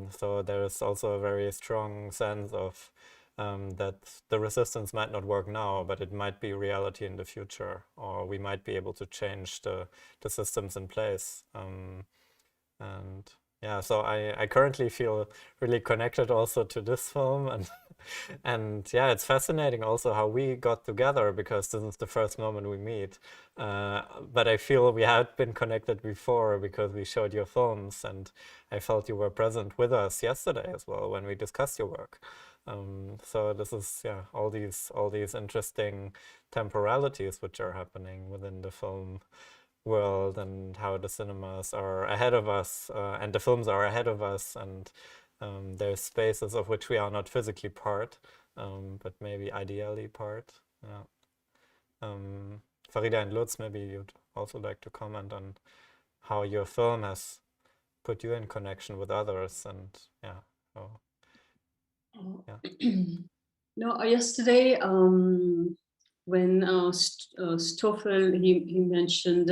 Speaker 6: So there is also a very strong sense of that the resistance might not work now, but it might be reality in the future, or we might be able to change the systems in place. And yeah, so I currently feel really connected also to this film, and yeah, it's fascinating also how we got together, because this is the first moment we meet. But I feel we had been connected before because we showed your films, and I felt you were present with us yesterday as well when we discussed your work. So this is, yeah, all these interesting temporalities which are happening within the film world, and how the cinemas are ahead of us, and the films are ahead of us, and there's spaces of which we are not physically part, but maybe ideally part. Yeah. Farida and Lutz, maybe you'd also like to comment on how your film has put you in connection with others, and yeah.
Speaker 7: No, yesterday when Stoffel he mentioned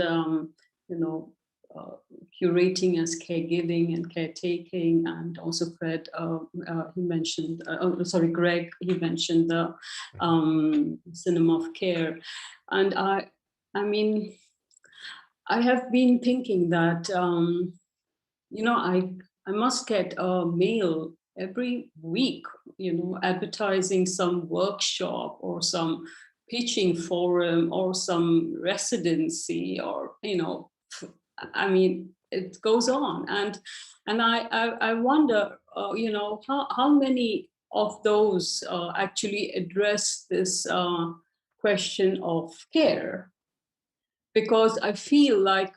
Speaker 7: curating as caregiving and caretaking, and also Fred he mentioned Greg he mentioned the cinema of care, and I mean I have been thinking that I must get a mail every week, advertising some workshop or some pitching forum or some residency, or I mean, it goes on, and I wonder, how many of those actually address this question of care, because I feel like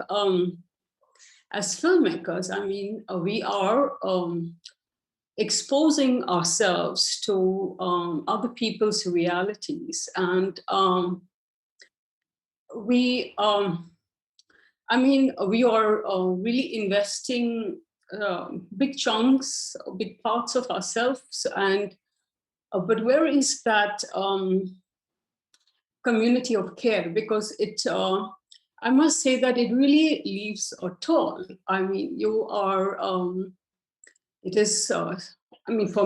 Speaker 7: as filmmakers, I mean, we are exposing ourselves to other people's realities, and we are really investing big chunks, big parts of ourselves, and but where is that community of care? Because I must say that it really leaves a toll. I mean, you are, it is, for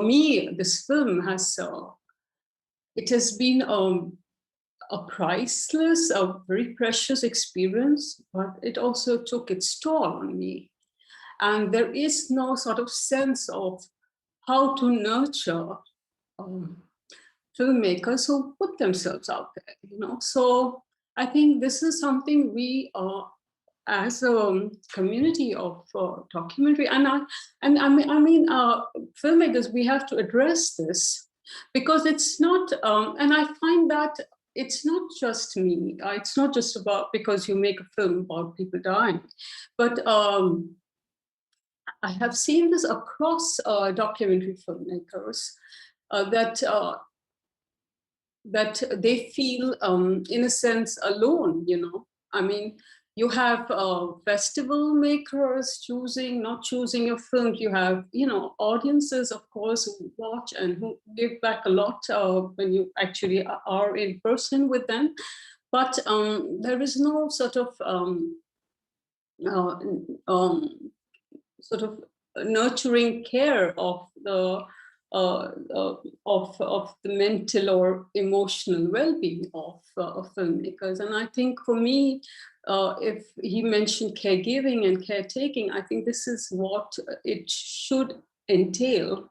Speaker 7: me, this film has, it has been a priceless, a very precious experience, but it also took its toll on me. And there is no sort of sense of how to nurture filmmakers who put themselves out there, So I think this is something we as a community of documentary, filmmakers, we have to address this, because it's not, and I find that it's not just me. It's not just about because you make a film about people dying, but I have seen this across documentary filmmakers that they feel, in a sense, alone. I mean, you have festival makers not choosing your films. You have, audiences, of course, who watch and who give back a lot when you actually are in person with them. But there is no sort of nurturing care of the mental or emotional well-being of filmmakers. And I think for me, if he mentioned caregiving and caretaking, I think this is what it should entail.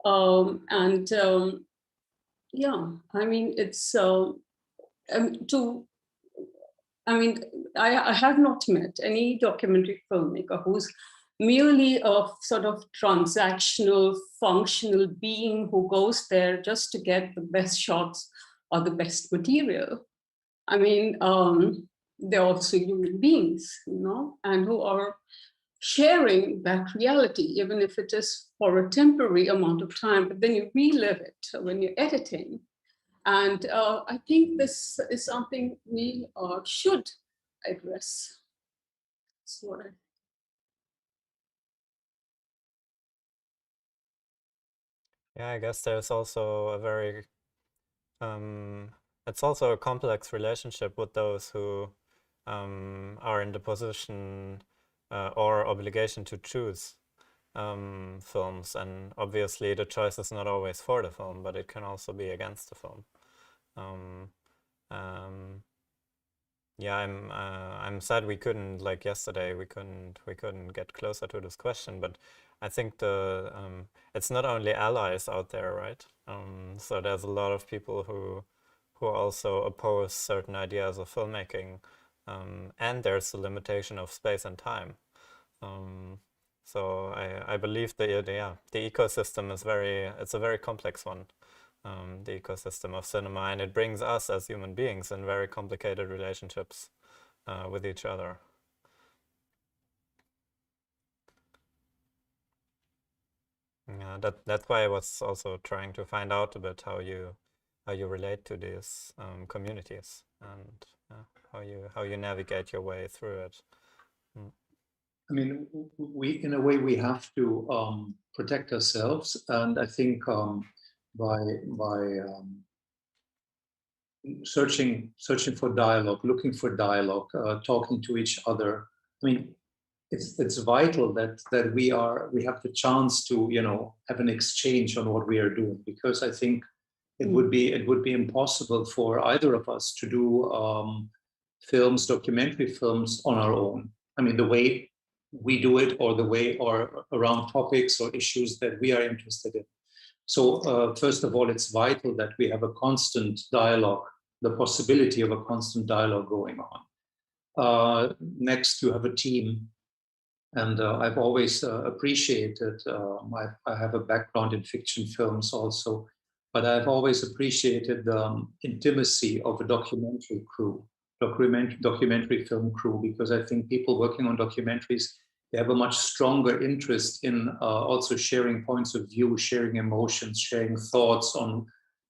Speaker 7: I mean, it's I have not met any documentary filmmaker who's merely a sort of transactional, functional being who goes there just to get the best shots or the best material. I mean, they're also human beings, and who are sharing that reality, even if it is for a temporary amount of time, but then you relive it when you're editing. And I think this is something we should address. That's what I think.
Speaker 6: Yeah, I guess there's also a very, it's also a complex relationship with those who are in the position or obligation to choose. films, and obviously the choice is not always for the film, but it can also be against the film. Yeah, I'm sad we couldn't, like yesterday, we couldn't get closer to this question, but I think it's not only allies out there, right? So there's a lot of people who also oppose certain ideas of filmmaking, and there's the limitation of space and time. So I believe the ecosystem is it's a very complex one, the ecosystem of cinema, and it brings us as human beings in very complicated relationships with each other. Yeah, that's why I was also trying to find out a bit how you relate to these communities, and how you navigate your way through it.
Speaker 10: I mean, in a way we have to protect ourselves, and I think by searching for dialogue, looking for dialogue, talking to each other. I mean, it's vital that we have the chance to have an exchange on what we are doing, because I think it would be impossible for either of us to do documentary films on our own. I mean, the way we do it, or the way or around topics or issues that we are interested in. So first of all, it's vital that we have a constant dialogue, the possibility of a constant dialogue going on. Next, you have a team. And I've always appreciated, I have a background in fiction films also, but I've always appreciated the intimacy of a documentary film crew, because I think people working on documentaries, they have a much stronger interest in also sharing points of view, sharing emotions, sharing thoughts on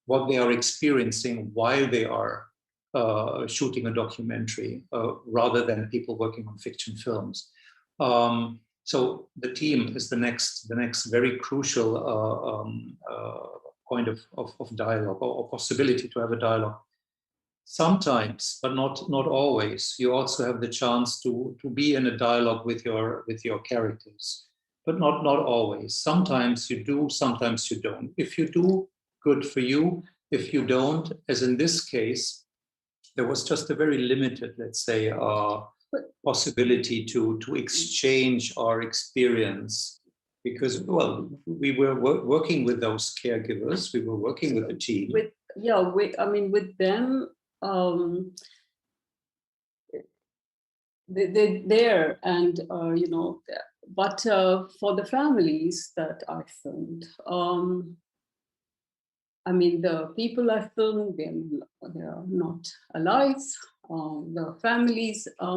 Speaker 10: what they are experiencing while they are shooting a documentary, rather than people working on fiction films. So the team is the next very crucial point of dialogue, or possibility to have a dialogue. Sometimes, but not always, you also have the chance to be in a dialogue with your characters, but not always. Sometimes you do, sometimes you don't. If you do, good for you. If you don't, as in this case, there was just a very limited, let's say, possibility to exchange our experience, because, well, we were working with those caregivers, we were working with the team.
Speaker 7: With them, they're there, and but for the families that I filmed, I mean, the people I filmed, they are not alive. The families, I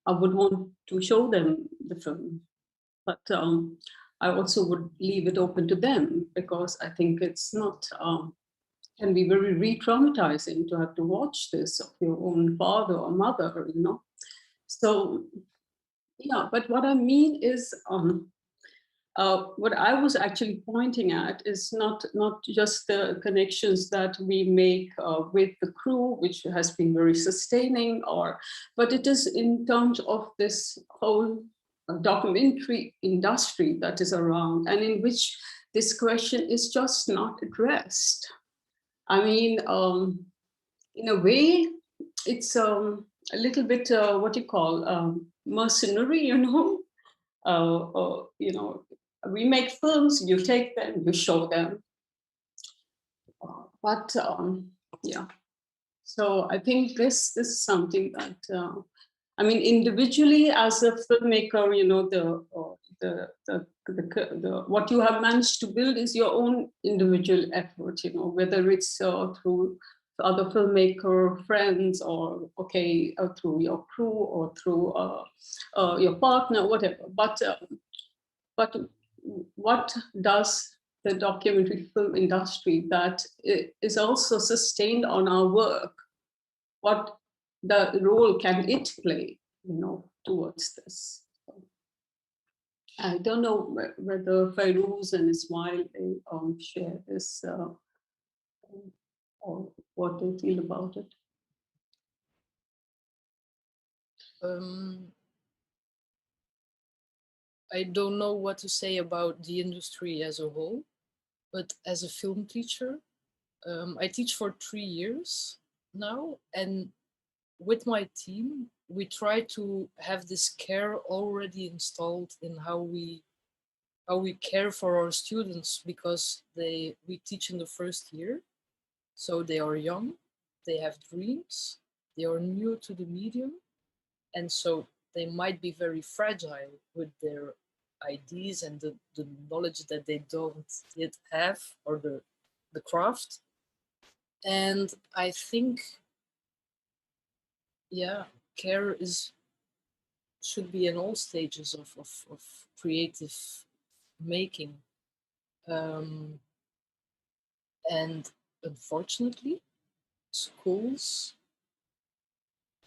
Speaker 7: would want to show them the film, but I also would leave it open to them, because I think it's not, can be very re-traumatizing to have to watch this of your own father or mother, So, yeah, but what I mean is, what I was actually pointing at is not just the connections that we make with the crew, which has been very sustaining, but it is in terms of this whole documentary industry that is around, and in which this question is just not addressed. I mean, in a way, it's a little bit what you call mercenary, we make films, you take them, you show them. But yeah, so I think this is something that, I mean, individually as a filmmaker, the what you have managed to build is your own individual effort, whether it's through other filmmaker friends, or through your crew, or through your partner, whatever. But what does the documentary film industry that is also sustained on our work, what the role can it play, towards this? I don't know whether Fairuz and Ismaïl share this, or what they feel about it.
Speaker 8: I don't know what to say about the industry as a whole, but as a film teacher, I teach for 3 years now, and with my team, we try to have this care already installed in how we care for our students, because we teach in the first year, so they are young, they have dreams, they are new to the medium, and so they might be very fragile with their ideas and the knowledge that they don't yet have, or the craft. And I think, yeah, care should be in all stages of creative making. And unfortunately, schools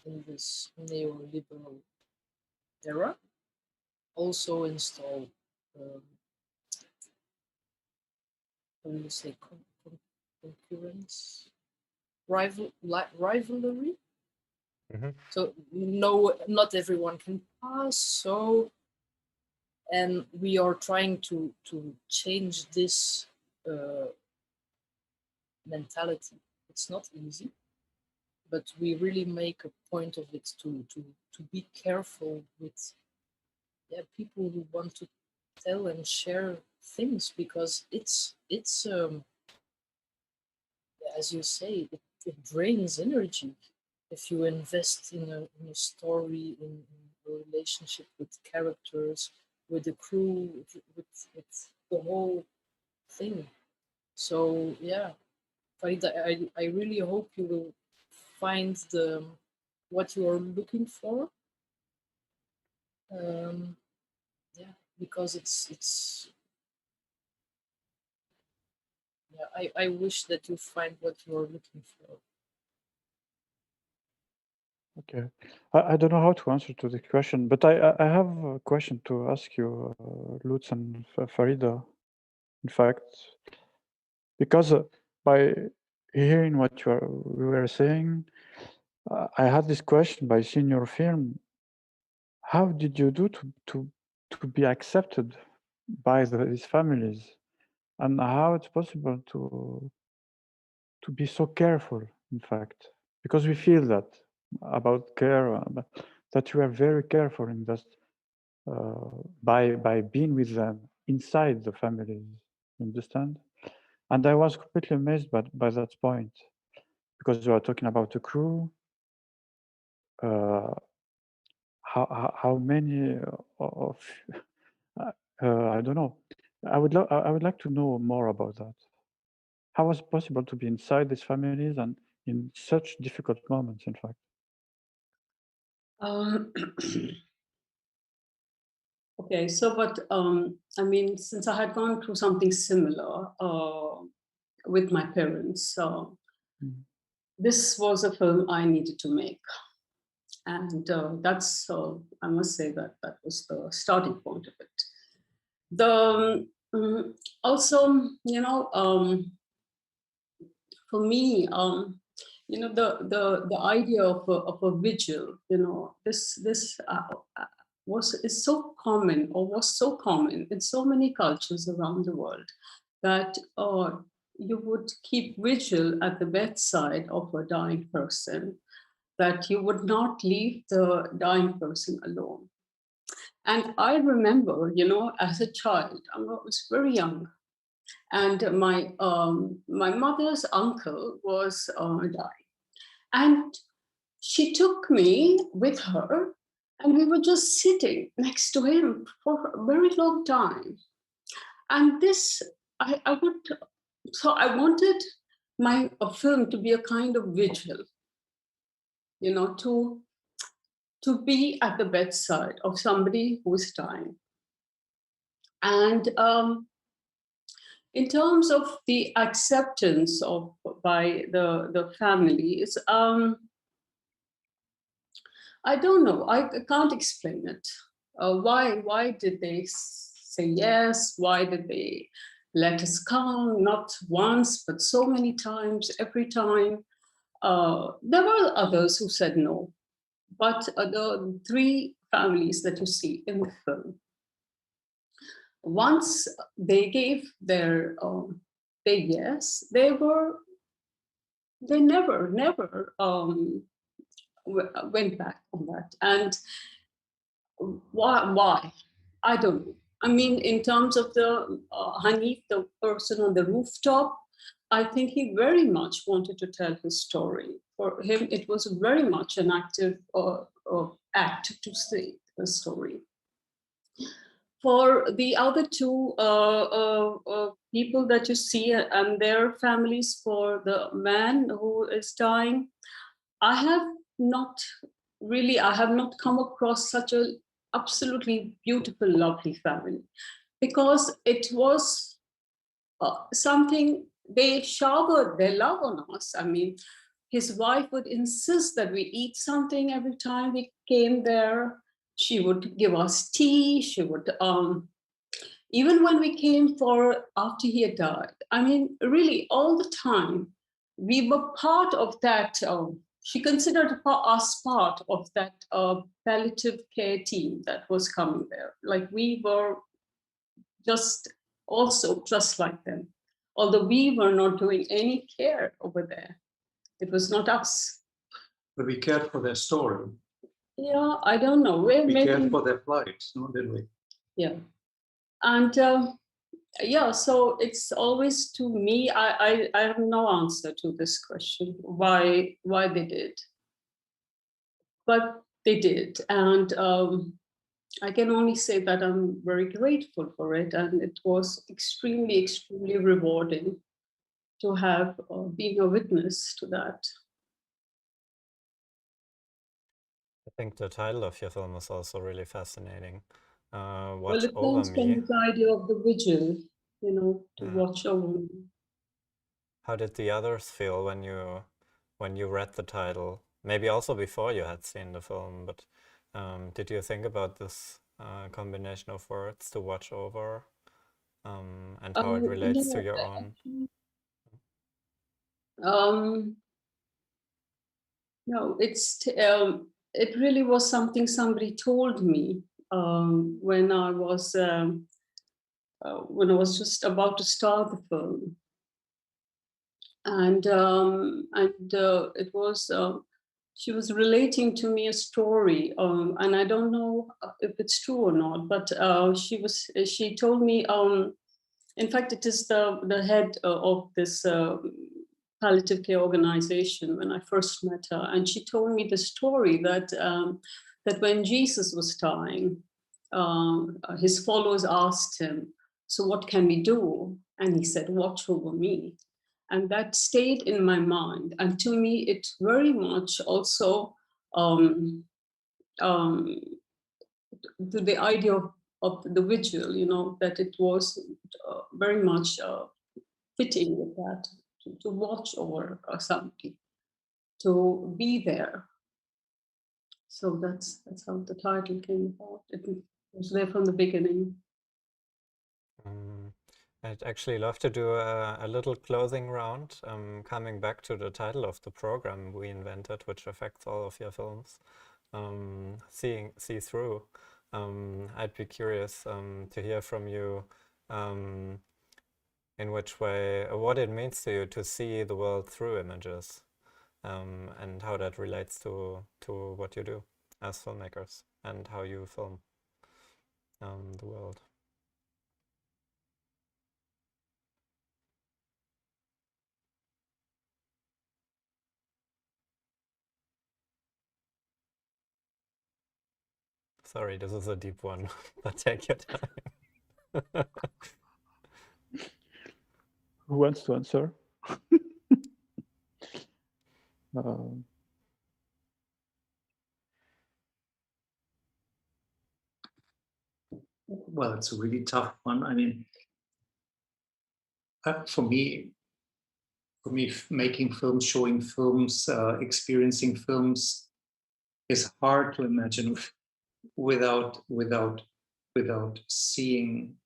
Speaker 8: in this neoliberal era also install, how do you say, concurrence, rivalry. So no, not everyone can pass. So, and we are trying to change this mentality. It's not easy, but we really make a point of it to be careful with people who want to tell and share things, because it's as you say, it drains energy if you invest in a story, in a relationship with characters, with the crew, with the whole thing. So yeah, Farida, I really hope you will find what you are looking for. Yeah, because it's yeah, I wish that you find what you are looking for.
Speaker 9: Okay, I don't know how to answer to the question, but I have a question to ask you, Lutz and Farida. In fact, because by hearing what we were saying, I had this question by seeing your film. How did you do to be accepted by these families, and how it's possible to be so careful? In fact, because we feel that about care, that you are very careful in that by being with them inside the families. You understand? And I was completely amazed by that point, because you are talking about the crew. How many of I don't know. I would like to know more about that. How was it possible to be inside these families and in such difficult moments, in fact?
Speaker 7: Okay, so but I mean, since I had gone through something similar with my parents, this was a film I needed to make, and that's I must say that was the starting point of it. The also, you know, for me, you know, the idea of a vigil, you know, this is so common, or was so common in so many cultures around the world, that you would keep vigil at the bedside of a dying person, that you would not leave the dying person alone. And I remember, you know, as a child, I was very young, and my mother's uncle was dying, and she took me with her, and we were just sitting next to him for a very long time. And this, I wanted my film to be a kind of vigil, you know, to be at the bedside of somebody who is dying. And in terms of the acceptance by the families, I don't know. I can't explain it. Why did they say yes? Why did they let us come? Not once, but so many times, every time. There were others who said no. But the three families that you see in the film, once they gave their big yes, they never went back on that. And why? I don't know. I mean, in terms of the Hanif, the person on the rooftop, I think he very much wanted to tell his story. For him, it was very much an active act to say the story. For the other two people that you see and their families, for the man who is dying, I have not come across such a absolutely beautiful, lovely family, because it was something they showered their love on us. I mean, his wife would insist that we eat something every time we came there. She would give us tea. She would, even when we came after he had died, I mean, really all the time, we were part of that. She considered us part of that palliative care team that was coming there. Like we were just like them. Although we were not doing any care over there. It was not us.
Speaker 10: But we cared for their story.
Speaker 7: Yeah, I don't know.
Speaker 10: We cared for their plight, no, did we?
Speaker 7: Yeah. And yeah, so it's always, to me, I have no answer to this question, why they did. But they did. And I can only say that I'm very grateful for it. And it was extremely, extremely rewarding to have been a witness to that.
Speaker 6: I think the title of your film is also really fascinating.
Speaker 7: Well, it comes from the idea of the vigil, you know, to watch over me.
Speaker 6: How did the others feel when you read the title? Maybe also before you had seen the film, but did you think about this combination of words, to watch over, and how it relates to your own?
Speaker 7: No, it really was something somebody told me when I was just about to start the film, and it was she was relating to me a story, and I don't know if it's true or not, but she told me, in fact, it is the head of this palliative care organization when I first met her, and she told me the story that that when Jesus was dying, his followers asked him, "So what can we do?" And he said, "Watch over me." And that stayed in my mind. And to me, it very much also to the idea of the vigil, you know, that it was very much fitting with that, to watch over somebody, to be there. So that's how the title came about. It was there from the beginning.
Speaker 6: I'd actually love to do a little closing round, coming back to the title of the program we invented, which affects all of your films, See Through. I'd be curious to hear from you in which way, what it means to you to see the world through images, and how that relates to what you do as filmmakers and how you film the world. Sorry, this is a deep one, but take your time.
Speaker 9: Who wants to answer?
Speaker 10: Well, it's a really tough one. I mean, for me, making films, showing films, experiencing films is hard to imagine without seeing.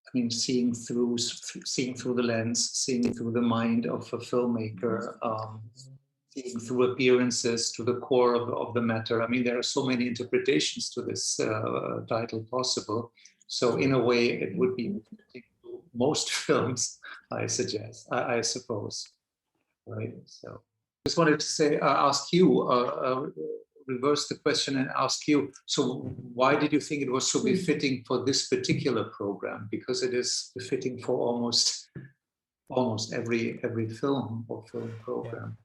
Speaker 10: I mean, seeing through the lens, seeing through the mind of a filmmaker, seeing through appearances to the core of the matter. I mean, there are so many interpretations to this title possible. So in a way, it would be most films, I suggest, I suppose, right? So just wanted to say, ask you, reverse the question and ask you, so why did you think it was so befitting for this particular program? Because it is befitting for almost every film or film program.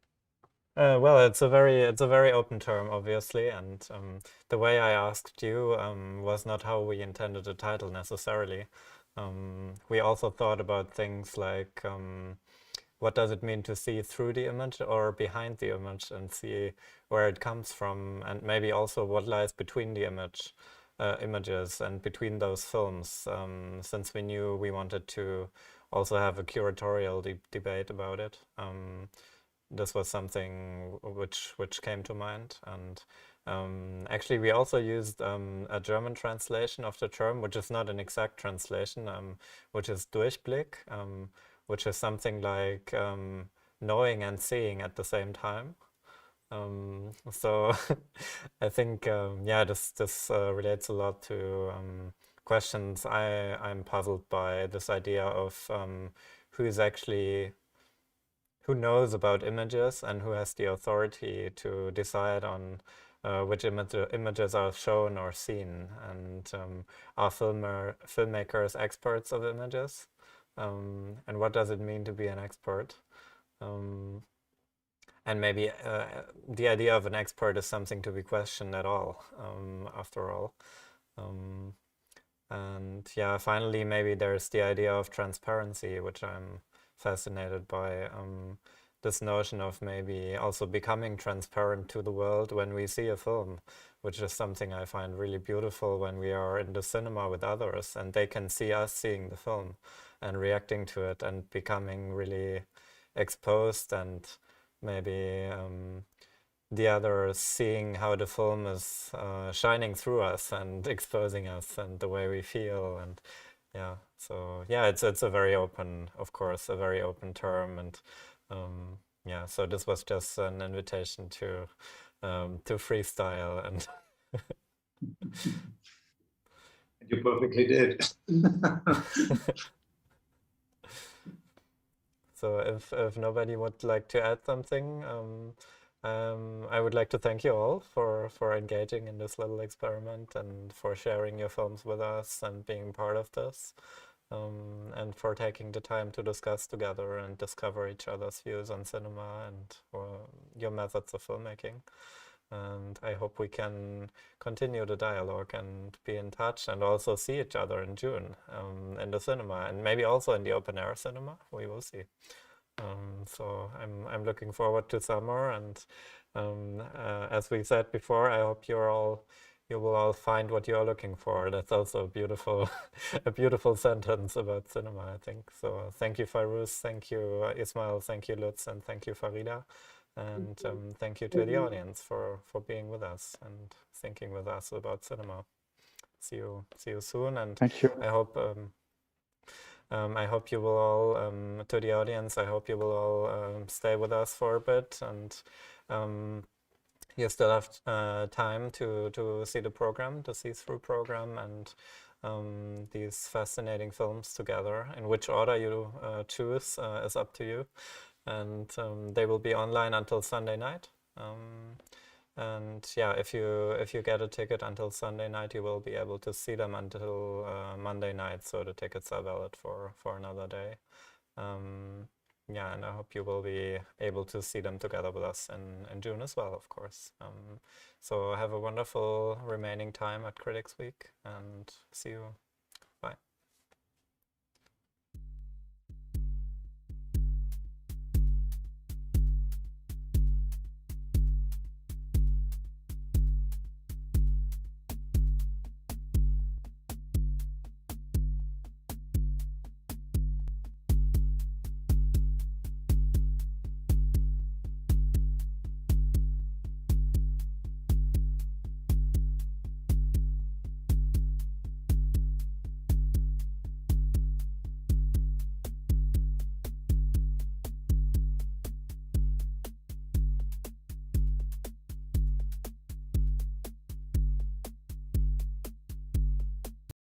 Speaker 6: Well, it's a very open term, obviously, and the way I asked you was not how we intended the title necessarily. We also thought about things like what does it mean to see through the image or behind the image and see where it comes from, and maybe also what lies between the images and between those films, since we knew we wanted to also have a curatorial debate about it. This was something which came to mind, and actually we also used a German translation of the term, which is not an exact translation, which is Durchblick, which is something like knowing and seeing at the same time. So I think yeah, this relates a lot to questions I'm puzzled by, this idea of who knows about images and who has the authority to decide on which images are shown or seen, and are filmmakers experts of images, and what does it mean to be an expert, and maybe the idea of an expert is something to be questioned at all, after all. And yeah, finally, maybe there's the idea of transparency, which I'm fascinated by, this notion of maybe also becoming transparent to the world when we see a film, which is something I find really beautiful when we are in the cinema with others and they can see us seeing the film and reacting to it and becoming really exposed, and maybe the others seeing how the film is shining through us and exposing us and the way we feel. And yeah, so yeah, it's a very open, of course, a very open term, and yeah, so this was just an invitation to freestyle, and
Speaker 10: you perfectly did.
Speaker 6: So if nobody would like to add something, I would like to thank you all for engaging in this little experiment and for sharing your films with us and being part of this, and for taking the time to discuss together and discover each other's views on cinema and your methods of filmmaking. And I hope we can continue the dialogue and be in touch and also see each other in June in the cinema, and maybe also in the open air cinema. We will see. So I'm looking forward to summer, and as we said before, I hope you will all find what you're looking for. That's also a beautiful a beautiful sentence about cinema, I think. So thank you, Fairuz, thank you, Ismaïl, thank you, Lutz, and thank you, Farida. And thank you to the audience for being with us and thinking with us about cinema. See you soon, and
Speaker 9: thank you.
Speaker 6: I hope you will all, to the audience, I hope you will all stay with us for a bit, and you still have time to see the program, the see-through program, and these fascinating films together. In which order you choose is up to you. And they will be online until Sunday night. And yeah, if you get a ticket until Sunday night, you will be able to see them until Monday night. So the tickets are valid for another day. Yeah, and I hope you will be able to see them together with us in June as well, of course. So have a wonderful remaining time at Critics Week, and see you. Bye.